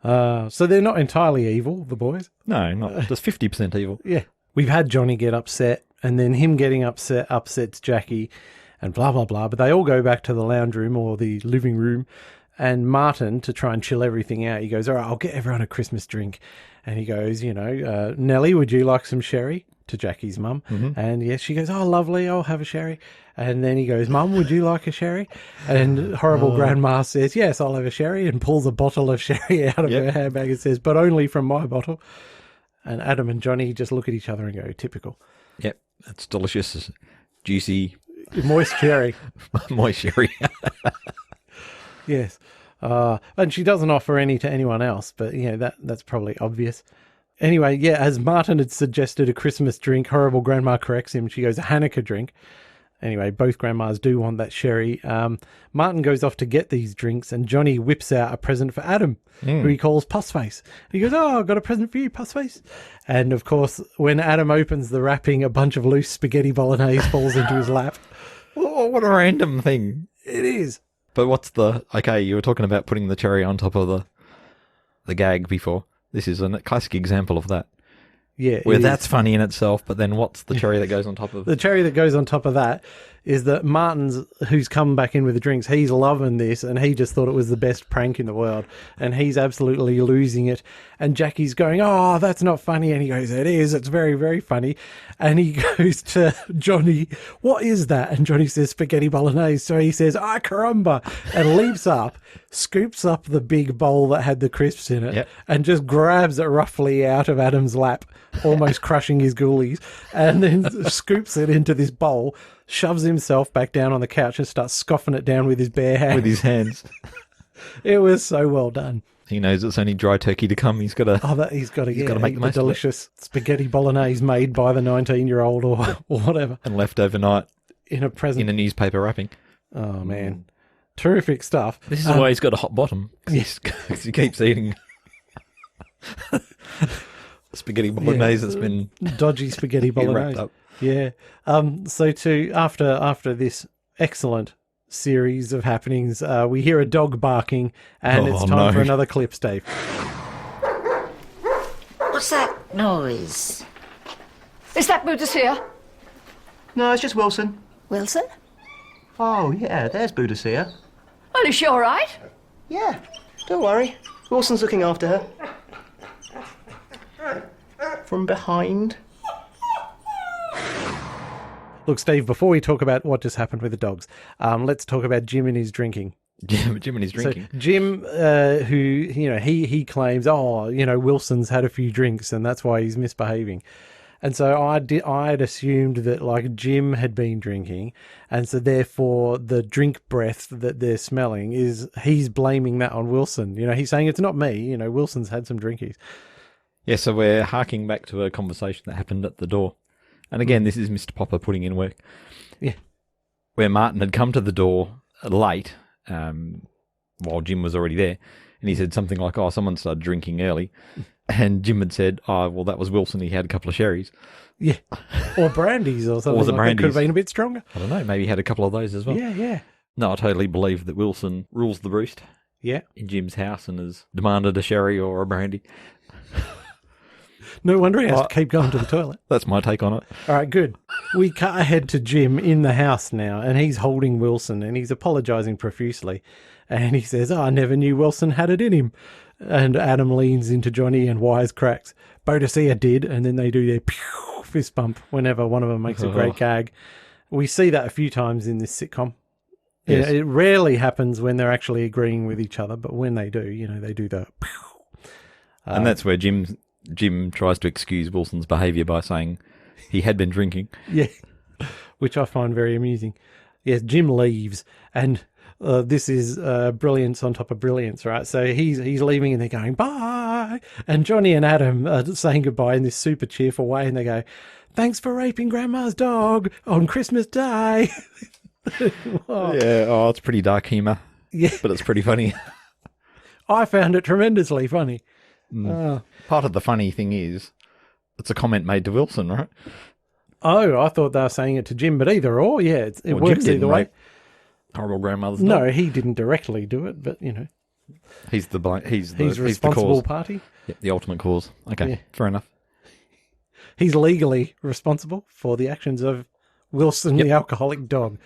So they're not entirely evil, the boys. No, not just 50% evil. Yeah. We've had Johnny get upset, and then him getting upset upsets Jackie, and blah, blah, blah. But they all go back to the lounge room or the living room, and Martin, to try and chill everything out, he goes, "All right, I'll get everyone a Christmas drink." And he goes, Nellie, would you like some sherry? to Jackie's mum. Mm-hmm. And yes, she goes, "Oh, lovely, I'll have a sherry." And then he goes, "Mum, would you like a sherry?" And horrible grandma says, "Yes, I'll have a sherry," and pulls a bottle of sherry out of her handbag and says, "But only from my bottle." And Adam and Johnny just look at each other and go, "Typical." Yep, that's delicious, juicy, Moist sherry. moist sherry. Yes. And she doesn't offer any to anyone else, but that's probably obvious. Anyway, as Martin had suggested a Christmas drink, horrible grandma corrects him. She goes, a Hanukkah drink. Anyway, both grandmas do want that sherry. Martin goes off to get these drinks, and Johnny whips out a present for Adam, who he calls Pussface. He goes, "Oh, I've got a present for you, Pussface." And, of course, when Adam opens the wrapping, a bunch of loose spaghetti bolognese falls into his lap. Oh, what a random thing. It is. But okay, you were talking about putting the cherry on top of the gag before. This is a classic example of that. Yeah. Where that's funny in itself, but then what's the cherry that goes on top of The cherry that goes on top of that is that Martin's, who's come back in with the drinks, he's loving this, and he just thought it was the best prank in the world, and he's absolutely losing it. And Jackie's going, "Oh, that's not funny." And he goes, "It is. It's very, very funny." And he goes to Johnny, "What is that?" And Johnny says, "Spaghetti bolognese." So he says, "Ah, caramba," and leaps up, scoops up the big bowl that had the crisps in it, and just grabs it roughly out of Adam's lap, almost crushing his ghoulies, and then scoops it into this bowl, shoves himself back down on the couch and starts scoffing it down with his bare hands. with his hands. It was so well done. He knows it's only dry turkey to come. He's got to. He's got to He's gotta make the eat most of it. delicious spaghetti bolognese made by the 19-year-old or whatever And left overnight in a present. in a newspaper wrapping. Oh man, terrific stuff. This is why he's got a hot bottom. 'Cause he keeps eating spaghetti bolognese that's been dodgy spaghetti wrapped bolognese. up. Yeah. So after this excellent series of happenings, we hear a dog barking, and it's time for another clip, Steve. What's that noise? Is that Boudicca? No, it's just Wilson. Wilson? Oh, yeah, there's Boudicca. Well, is she all right? Yeah, don't worry. Wilson's looking after her. From behind. Look, Steve, before we talk about what just happened with the dogs, let's talk about Jim and his drinking. Jim and his drinking. So Jim, who, he claims, Wilson's had a few drinks and that's why he's misbehaving. And so I had assumed that, like, Jim had been drinking, and so therefore the drink breath that they're smelling he's blaming that on Wilson. He's saying it's not me. Wilson's had some drinkies. Yeah, so we're harking back to a conversation that happened at the door. And again, this is Mr. Popper putting in work. Yeah. Where Martin had come to the door late, while Jim was already there, and he said something like, "Oh, someone started drinking early." And Jim had said, "Oh, well, that was Wilson. He had a couple of sherries." Yeah. Or brandies or something. Or the like that. brandies. Could have been a bit stronger. I don't know, maybe he had a couple of those as well. Yeah. No, I totally believe that Wilson rules the roost Yeah. in Jim's house and has demanded a sherry or a brandy. No wonder he has to keep going to the toilet. That's my take on it. All right, good. We cut ahead to Jim in the house now, and he's holding Wilson, and he's apologising profusely. And he says, "Oh, I never knew Wilson had it in him." And Adam leans into Johnny and wisecracks, "Boudicca did," and then they do their pew fist bump whenever one of them makes a great gag. We see that a few times in this sitcom. Yes. It rarely happens when they're actually agreeing with each other, but when they do, they do the pew. And that's where Jim tries to excuse Wilson's behaviour by saying he had been drinking. Yeah, which I find very amusing. Yes, Jim leaves, and this is brilliance on top of brilliance, right? So he's leaving, and they're going, "Bye!" And Johnny and Adam are saying goodbye in this super cheerful way, and they go, "Thanks for raping Grandma's dog on Christmas Day." Oh. Yeah, it's pretty dark humour. Yeah. But it's pretty funny. I found it tremendously funny. Part of the funny thing is, it's a comment made to Wilson, right? Oh, I thought they were saying it to Jim, but either or, yeah, it Well, works Jim either way. rape horrible grandmother's No, dog. he didn't directly do it, but He's the he's the responsible cause. party. Yep, the ultimate cause. Okay, Yeah. fair enough. He's legally responsible for the actions of Wilson, the alcoholic dog,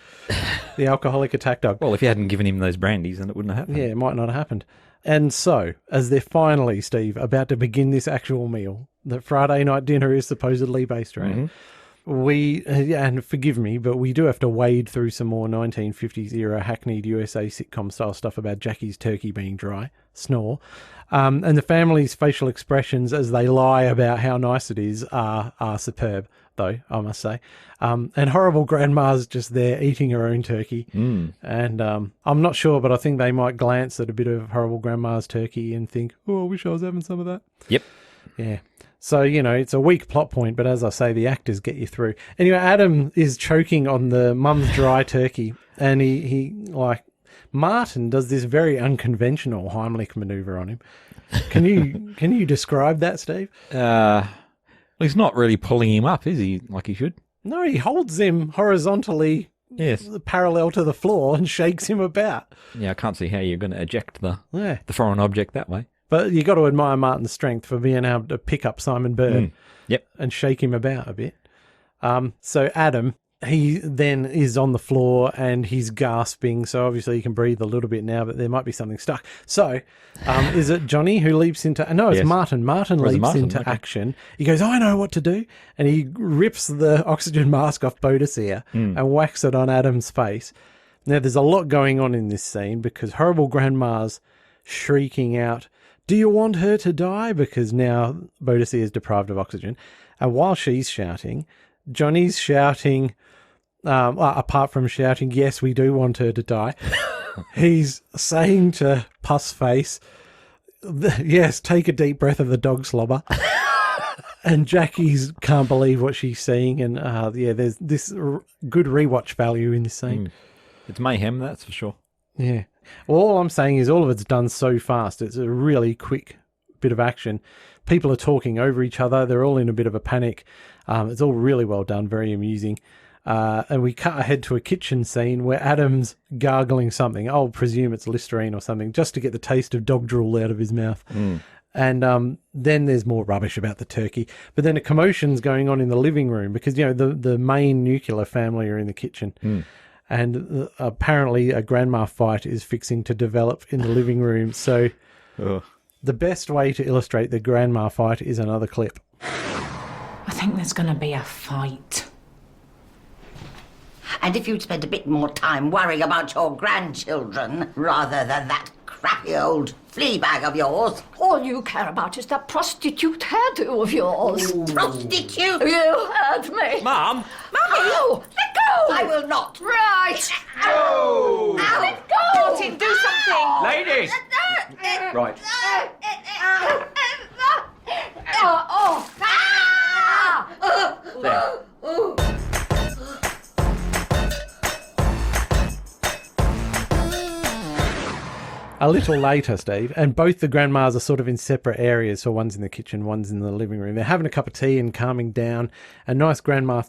the alcoholic attack dog. Well, if you hadn't given him those brandies, then it wouldn't have happened. Yeah, it might not have happened. And so, as they're finally, Steve, about to begin this actual meal, that Friday night dinner is supposedly based around. And forgive me, but we do have to wade through some more 1950s era hackneyed USA sitcom style stuff about Jackie's turkey being dry, snore, and the family's facial expressions as they lie about how nice it is are superb, though, I must say. And horrible grandma's just there eating her own turkey. And I'm not sure, but I think they might glance at a bit of horrible grandma's turkey and think, oh, I wish I was having some of that. Yep. Yeah. So, it's a weak plot point, but as I say, the actors get you through. Anyway, Adam is choking on the mum's dry turkey, and Martin does this very unconventional Heimlich maneuver on him. Can you describe that, Steve? Well, he's not really pulling him up, is he, like he should? No, he holds him horizontally parallel to the floor and shakes him about. Yeah, I can't see how you're going to eject the foreign object that way. But you got to admire Martin's strength for being able to pick up Simon Bird and shake him about a bit. So Adam, he then is on the floor and he's gasping. So obviously he can breathe a little bit now, but there might be something stuck. So is it Johnny who leaps into... No, it's Martin. Martin leaps into action. He goes, I know what to do. And he rips the oxygen mask off Boadicea and whacks it on Adam's face. Now, there's a lot going on in this scene because horrible grandma's shrieking out, do you want her to die? Because now Boadicea is deprived of oxygen. And while she's shouting, Johnny's shouting, apart from shouting, yes, we do want her to die, he's saying to Pussface, yes, take a deep breath of the dog slobber. And Jackie's can't believe what she's seeing. And there's this good rewatch value in this scene. It's mayhem, that's for sure. Yeah. Well, all I'm saying is all of it's done so fast. It's a really quick bit of action. People are talking over each other. They're all in a bit of a panic. It's all really well done, very amusing. And we cut ahead to a kitchen scene where Adam's gargling something. I'll presume it's Listerine or something, just to get the taste of dog drool out of his mouth. And then there's more rubbish about the turkey. But then a commotion's going on in the living room because, the main nuclear family are in the kitchen. And apparently a grandma fight is fixing to develop in the living room. So the best way to illustrate the grandma fight is another clip. I think there's going to be a fight. And if you'd spent a bit more time worrying about your grandchildren rather than that crappy old flea bag of yours. All you care about is that prostitute hairdo of yours. Prostitute! You heard me. Mum! Oh, let go! I will not. Right. Oh! Let go! Martin, do something! Ladies! Right. There. A little later, Steve, and both the grandmas are sort of in separate areas. So one's in the kitchen, one's in the living room. They're having a cup of tea and calming down. A nice grandma,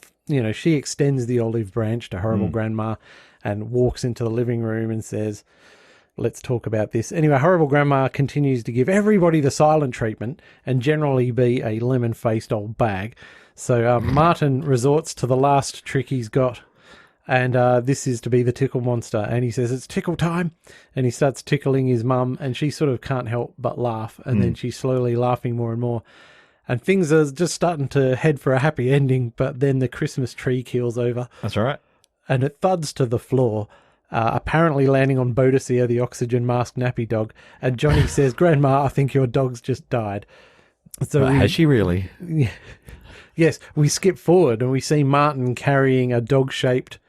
she extends the olive branch to horrible grandma and walks into the living room and says, let's talk about this. Anyway, horrible grandma continues to give everybody the silent treatment and generally be a lemon-faced old bag. So Martin resorts to the last trick he's got. And this is to be the tickle monster. And he says, it's tickle time. And he starts tickling his mum. And she sort of can't help but laugh. And then she's slowly laughing more and more. And things are just starting to head for a happy ending. But then the Christmas tree keels over. That's all right. And it thuds to the floor, apparently landing on Boadicea, the oxygen masked nappy dog. And Johnny says, Grandma, I think your dog's just died. So has she really? Yes, we skip forward and we see Martin carrying a dog-shaped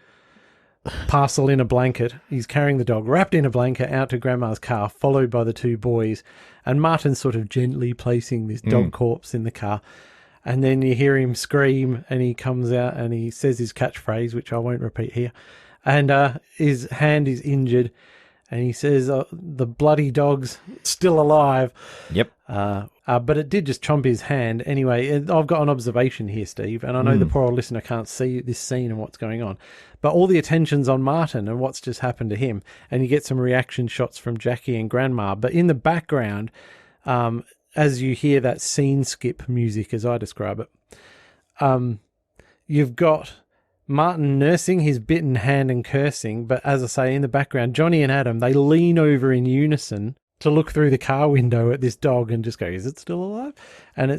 parcel in a blanket. He's carrying the dog wrapped in a blanket out to Grandma's car, followed by the two boys. And Martin's sort of gently placing this dog corpse in the car. And then you hear him scream and he comes out and he says his catchphrase, which I won't repeat here. And his hand is injured. And he says, the bloody dog's still alive. Yep. But it did just chomp his hand. Anyway, I've got an observation here, Steve, and I know the poor old listener can't see this scene and what's going on. But all the attention's on Martin and what's just happened to him. And you get some reaction shots from Jackie and Grandma. But in the background, as you hear that scene skip music, as I describe it, you've got Martin nursing his bitten hand and cursing. But as I say, in the background, Johnny and Adam, they lean over in unison to look through the car window at this dog and just go, is it still alive? And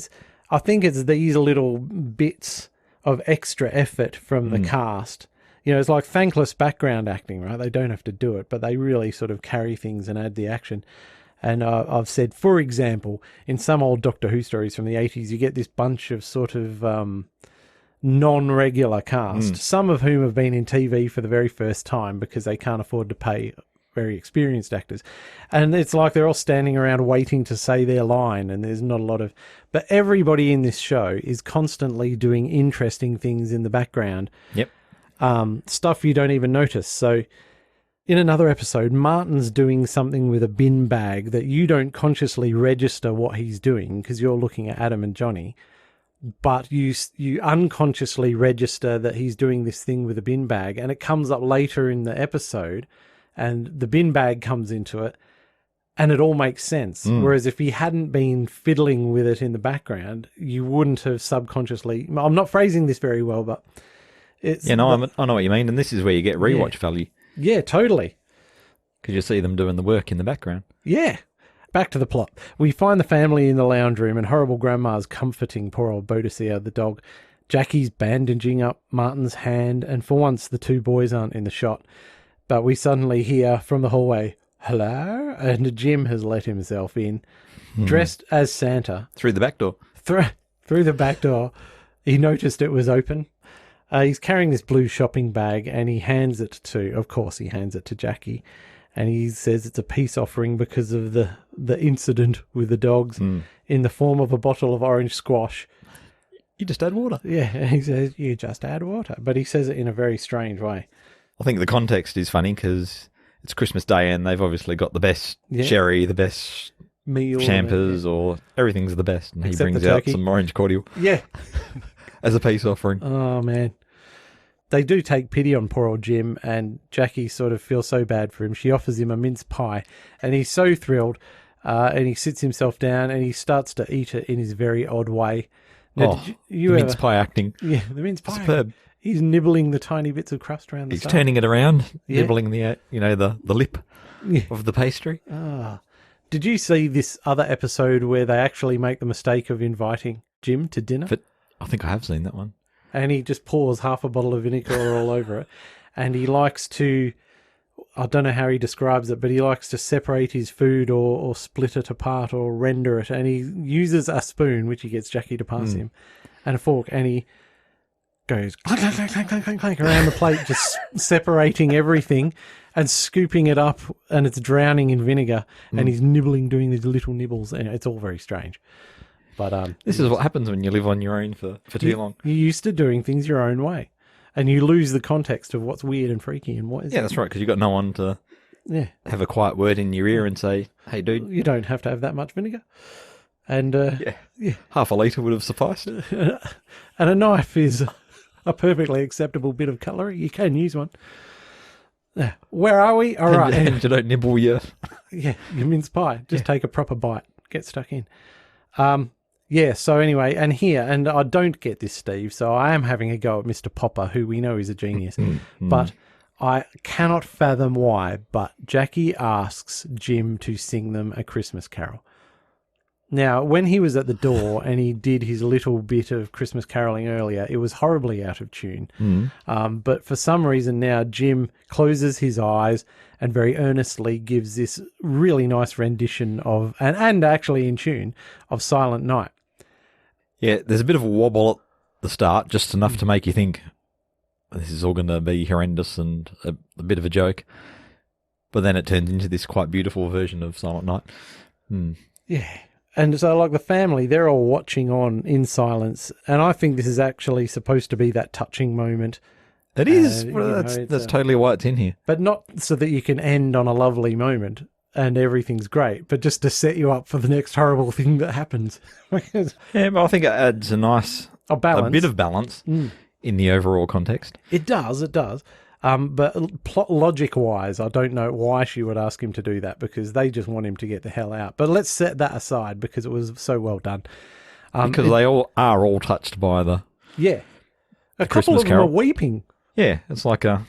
I think it's these little bits of extra effort from the cast. You know, it's like thankless background acting, right? They don't have to do it, but they really sort of carry things and add the action. And I've said, for example, in some old Doctor Who stories from the 80s, you get this bunch of sort of non-regular cast, some of whom have been in TV for the very first time because they can't afford to pay very experienced actors. And it's like they're all standing around waiting to say their line, and there's not a lot of... But everybody in this show is constantly doing interesting things in the background. Yep. Stuff you don't even notice. So in another episode, Martin's doing something with a bin bag that you don't consciously register what he's doing because you're looking at Adam and Johnny, but you unconsciously register that he's doing this thing with a bin bag, and it comes up later in the episode, and the bin bag comes into it, and it all makes sense. Whereas if he hadn't been fiddling with it in the background, you wouldn't have subconsciously... I'm not phrasing this very well, but... It's, I know what you mean, and this is where you get rewatch value. Yeah, totally. Because you see them doing the work in the background. Yeah. Back to the plot. We find the family in the lounge room, and horrible grandma's comforting poor old Boadicea, the dog. Jackie's bandaging up Martin's hand, and for once the two boys aren't in the shot. But we suddenly hear from the hallway, "Hello?" And Jim has let himself in, dressed as Santa. Through the back door. Through the back door. He noticed it was open. He's carrying this blue shopping bag, and he hands it to Jackie, and he says it's a peace offering because of the incident with the dogs in the form of a bottle of orange squash. You just add water. Yeah, and he says, you just add water. But he says it in a very strange way. I think the context is funny because it's Christmas Day and they've obviously got the best sherry, the best meal, champers, or everything's the best. And Except he brings out some orange cordial. Yeah. As a peace offering. Oh, man. They do take pity on poor old Jim, and Jackie sort of feels so bad for him. She offers him a mince pie, and he's so thrilled, and he sits himself down, and he starts to eat it in his very odd way. Now, mince pie acting. Yeah, the mince pie. Superb. He's nibbling the tiny bits of crust around the side. He's turning it around, nibbling the lip of the pastry. Did you see this other episode where they actually make the mistake of inviting Jim to dinner? I think I have seen that one. And he just pours half a bottle of vinegar all over it. And he likes to, I don't know how he describes it, but he likes to separate his food or split it apart or render it. And he uses a spoon, which he gets Jackie to pass him, and a fork. And he goes clank, clank, clank, clank, clank, clank, clank around the plate, just separating everything and scooping it up. And it's drowning in vinegar. And he's nibbling, doing these little nibbles. And it's all very strange. But this is what happens when you live on your own for too long. You're used to doing things your own way, and you lose the context of what's weird and freaky and what isn't. Yeah, that's right, because you've got no one to have a quiet word in your ear and say, "Hey, dude, you don't have to have that much vinegar." And half a litre would have sufficed. And a knife is a perfectly acceptable bit of cutlery. You can use one. Where are we? All right, and you don't nibble your your mince pie. Just take a proper bite. Get stuck in. Yeah, so anyway, and I don't get this, Steve, so I am having a go at Mr. Popper, who we know is a genius, but I cannot fathom why, but Jackie asks Jim to sing them a Christmas carol. Now, when he was at the door and he did his little bit of Christmas caroling earlier, it was horribly out of tune. But for some reason now, Jim closes his eyes and very earnestly gives this really nice rendition of, and actually in tune, of Silent Night. Yeah, there's a bit of a wobble at the start, just enough to make you think this is all going to be horrendous and a bit of a joke. But then it turns into this quite beautiful version of Silent Night. Yeah. And so, like, the family, they're all watching on in silence. And I think this is actually supposed to be that touching moment. It is. That's totally why it's in here. But not so that you can end on a lovely moment and everything's great, but just to set you up for the next horrible thing that happens. Yeah, but I think it adds a nice a bit of balance in the overall context. It does. But plot logic-wise, I don't know why she would ask him to do that, because they just want him to get the hell out. But let's set that aside because it was so well done. Because they all are touched by the a couple Christmas of them carol. are weeping. Yeah, it's like a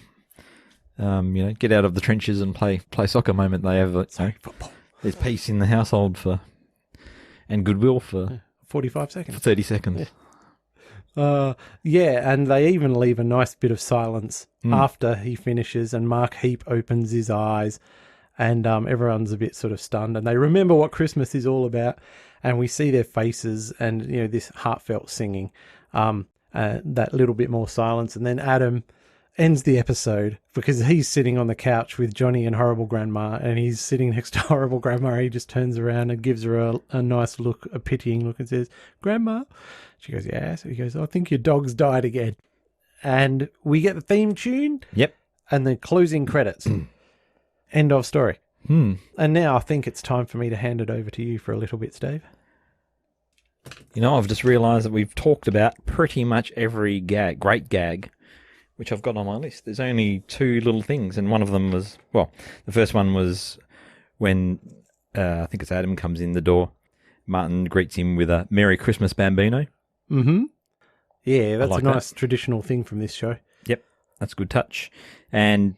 get out of the trenches and play soccer moment. They have football. There's peace in the household and goodwill for 45 seconds. 30 seconds. Yeah, and they even leave a nice bit of silence after he finishes, and Mark Heap opens his eyes, and everyone's a bit sort of stunned, and they remember what Christmas is all about, and we see their faces, and this heartfelt singing, that little bit more silence, and then Adam ends the episode because he's sitting on the couch with Johnny and Horrible Grandma, and he's sitting next to Horrible Grandma. He just turns around and gives her a nice look, a pitying look, and says, "Grandma?" She goes, "Yes." He goes, "I think your dog's died again." And we get the theme tune. Yep. And the closing credits. End of story. And now I think it's time for me to hand it over to you for a little bit, Steve. I've just realised that we've talked about pretty much every great gag, which I've got on my list. There's only two little things, and one of them was, the first one was when, I think it's Adam comes in the door. Martin greets him with a "Merry Christmas, Bambino." Mm-hmm. Yeah, that's like a nice traditional thing from this show. Yep, that's a good touch. And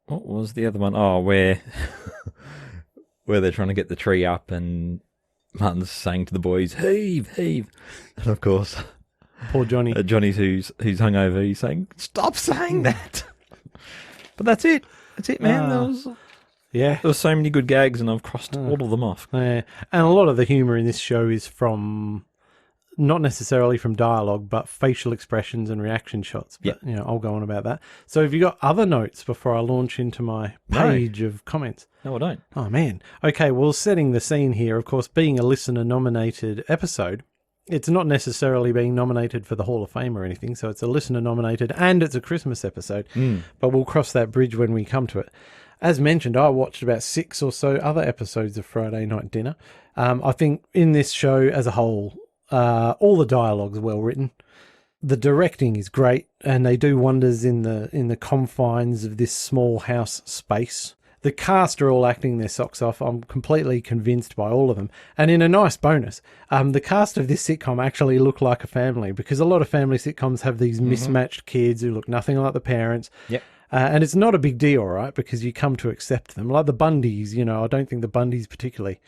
what was the other one? Oh, where they're trying to get the tree up, and Martin's saying to the boys, "Heave, heave," and of course, Poor Johnny. Johnny's who's hungover. He's saying, "Stop saying that." But that's it. That's it, man. Yeah. There were so many good gags, and I've crossed all of them off. Yeah. And a lot of the humour in this show is from, not necessarily from dialogue, but facial expressions and reaction shots. But, I'll go on about that. So have you got other notes before I launch into my page of comments? No, I don't. Oh, man. Okay, well, setting the scene here, of course, being a listener-nominated episode, it's not necessarily being nominated for the Hall of Fame or anything, so it's a listener-nominated and it's a Christmas episode, but we'll cross that bridge when we come to it. As mentioned, I watched about 6 or so other episodes of Friday Night Dinner. I think in this show as a whole, all the dialogue's well written. The directing is great, and they do wonders in the confines of this small house space. The cast are all acting their socks off. I'm completely convinced by all of them. And in a nice bonus, the cast of this sitcom actually look like a family, because a lot of family sitcoms have these mismatched kids who look nothing like the parents. Yep. And it's not a big deal, right? Because you come to accept them. Like the Bundys, I don't think the Bundys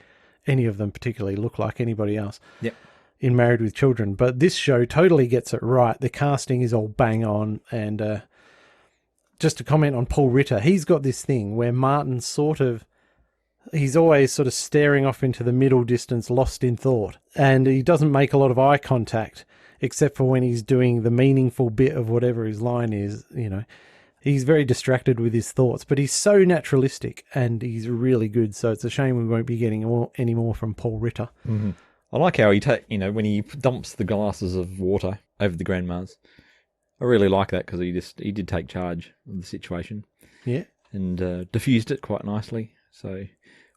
any of them particularly look like anybody else. Yep. In Married with Children. But this show totally gets it right. The casting is all bang on. And just to comment on Paul Ritter, he's got this thing where Martin's he's always sort of staring off into the middle distance, lost in thought. And he doesn't make a lot of eye contact, except for when he's doing the meaningful bit of whatever his line is, He's very distracted with his thoughts, but he's so naturalistic and he's really good. So it's a shame we won't be getting any more from Paul Ritter. Mm-hmm. I like how when he dumps the glasses of water over the grandmas. I really like that because he did take charge of the situation. Yeah. And diffused it quite nicely. So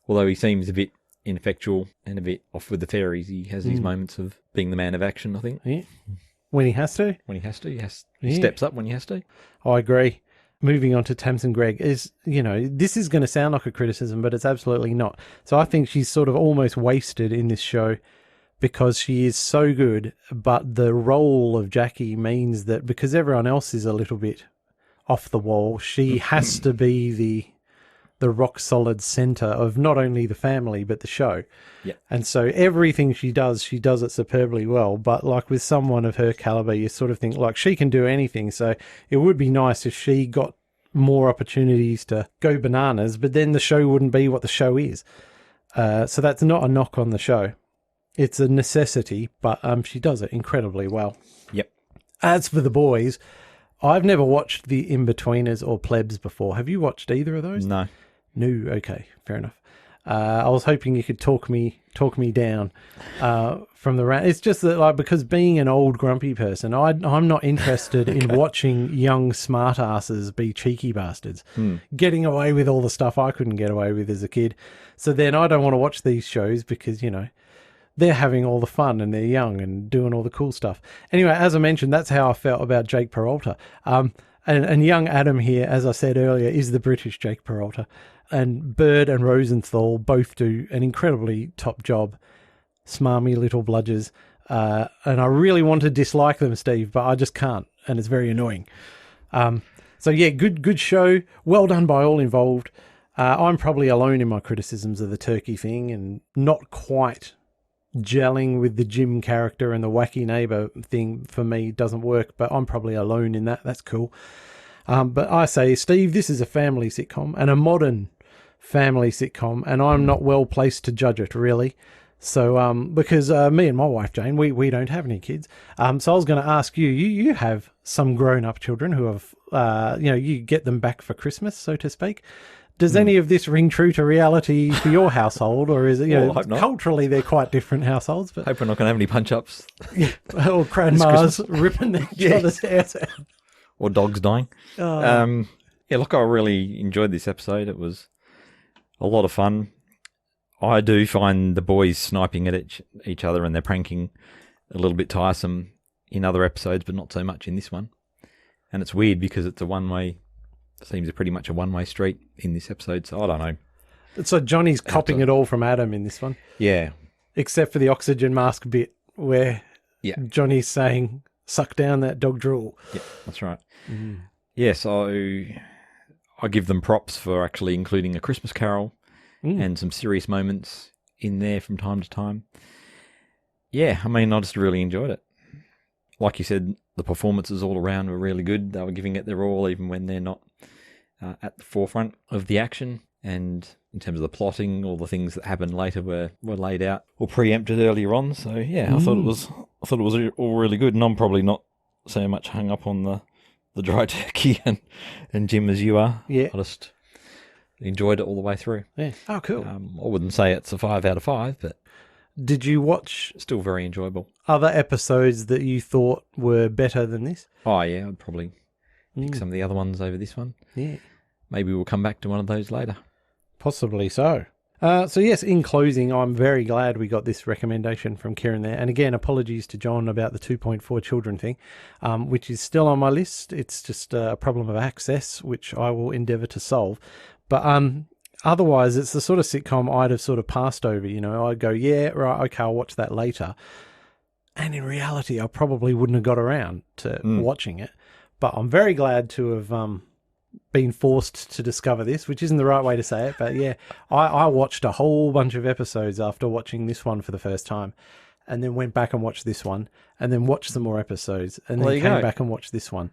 although he seems a bit ineffectual and a bit off with the fairies, he has these moments of being the man of action, I think. Yeah. When he has to. He steps up when he has to. I agree. Moving on to Tamsin Grieg is, this is going to sound like a criticism, but it's absolutely not. So I think she's sort of almost wasted in this show because she is so good, but the role of Jackie means that because everyone else is a little bit off the wall, she has to be the rock solid center of not only the family, but the show. Yeah. And so everything she does it superbly well. But like with someone of her caliber, you sort of think like she can do anything. So it would be nice if she got more opportunities to go bananas, but then the show wouldn't be what the show is. So that's not a knock on the show. It's a necessity, but she does it incredibly well. Yep. As for the boys, I've never watched the In-Betweeners or Plebs before. Have you watched either of those? No. No, okay, fair enough. I was hoping you could talk me down from the rant. It's just that, because being an old grumpy person, I'm not interested in watching young smartasses be cheeky bastards, getting away with all the stuff I couldn't get away with as a kid. So then I don't want to watch these shows because, they're having all the fun and they're young and doing all the cool stuff. Anyway, as I mentioned, that's how I felt about Jake Peralta. And young Adam here, as I said earlier, is the British Jake Peralta. And Bird and Rosenthal both do an incredibly top job. Smarmy little bludgers. And I really want to dislike them, Steve, but I just can't. And it's very annoying. So yeah, good show. Well done by all involved. I'm probably alone in my criticisms of the turkey thing and not quite gelling with the Jim character and the wacky neighbour thing for me doesn't work, but I'm probably alone in that. That's cool. But I say, Steve, this is a family sitcom and a modern family sitcom, and I'm not well placed to judge it, really. So, because me and my wife, Jane, we don't have any kids. So I was going to ask you, you have some grown-up children who have, you get them back for Christmas, so to speak. Does any of this ring true to reality for your household, or is it, Well, I hope not. culturally they're quite different households? But Hope we're not going to have any punch-ups or grandmas ripping each other's hairs out. or dogs dying. Yeah, look, I really enjoyed this episode. It was a lot of fun. I do find the boys sniping at each other and they're pranking a little bit tiresome in other episodes, but not so much in this one. And it's weird because it's a one-way, seems pretty much a one-way street in this episode, so I don't know. So Johnny's copying it all from Adam in this one. Yeah. Except for the oxygen mask bit where Yeah. Johnny's saying, suck down that dog drool. Yeah, that's right. Yeah, so I give them props for actually including a Christmas Carol and some serious moments in there from time to time. Yeah, I mean, I just really enjoyed it. Like you said, the performances all around were really good. They were giving it their all, even when they're not at the forefront of the action. And in terms of the plotting, all the things that happened later were laid out or preempted earlier on. So yeah, I thought it was all really good. And I'm probably not so much hung up on the dry turkey and Jim as you are. Yeah. I just enjoyed it all the way through. Yeah. Oh, cool. I wouldn't say it's a 5 out of 5, but Did you watch still very enjoyable. other episodes that you thought were better than this? Oh yeah, I'd probably pick some of the other ones over this one. Yeah. Maybe we'll come back to one of those later. Possibly so. So yes, in closing, I'm very glad we got this recommendation from Kieran there. And again, apologies to John about the 2.4 children thing, which is still on my list. It's just a problem of access, which I will endeavour to solve. But otherwise, it's the sort of sitcom I'd have sort of passed over. You know, I'd go, yeah, right, okay, I'll watch that later. And in reality, I probably wouldn't have got around to watching it. But I'm very glad to have been forced to discover this, which isn't the right way to say it. But yeah, I watched a whole bunch of episodes after watching this one for the first time, and then went back and watched this one, and then watched some more episodes, and There then you came go. back and watched this one.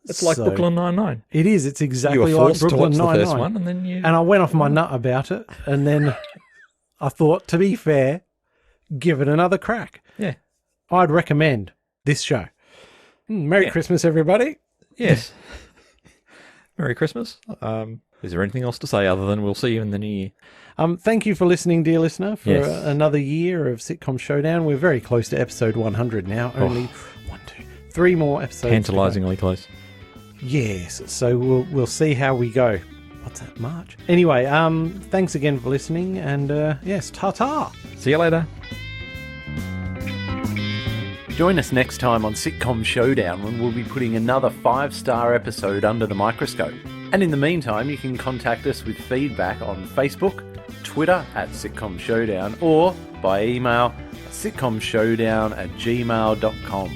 It's like Brooklyn Nine-Nine. It is. It's You exactly were like forced to Brooklyn watch the first Nine-Nine. one, and then you... And I went off my nut about it, and then I thought, to be fair, give it another crack. Yeah. I'd recommend this show. Merry Christmas, everybody. Yes. Merry Christmas. Is there anything else to say other than we'll see you in the new year? Thank you for listening, dear listener, for Yes. another year of Sitcom Showdown. We're very close to episode 100 now. Only 1, 2, 3 more episodes. to go. Tantalisingly close. Yes. So we'll see how we go. What's that, March? Anyway, thanks again for listening, and yes, ta-ta. See you later. Join us next time on Sitcom Showdown when we'll be putting another 5-star episode under the microscope. And in the meantime, you can contact us with feedback on Facebook, Twitter @Sitcom Showdown, or by email sitcomshowdown@gmail.com.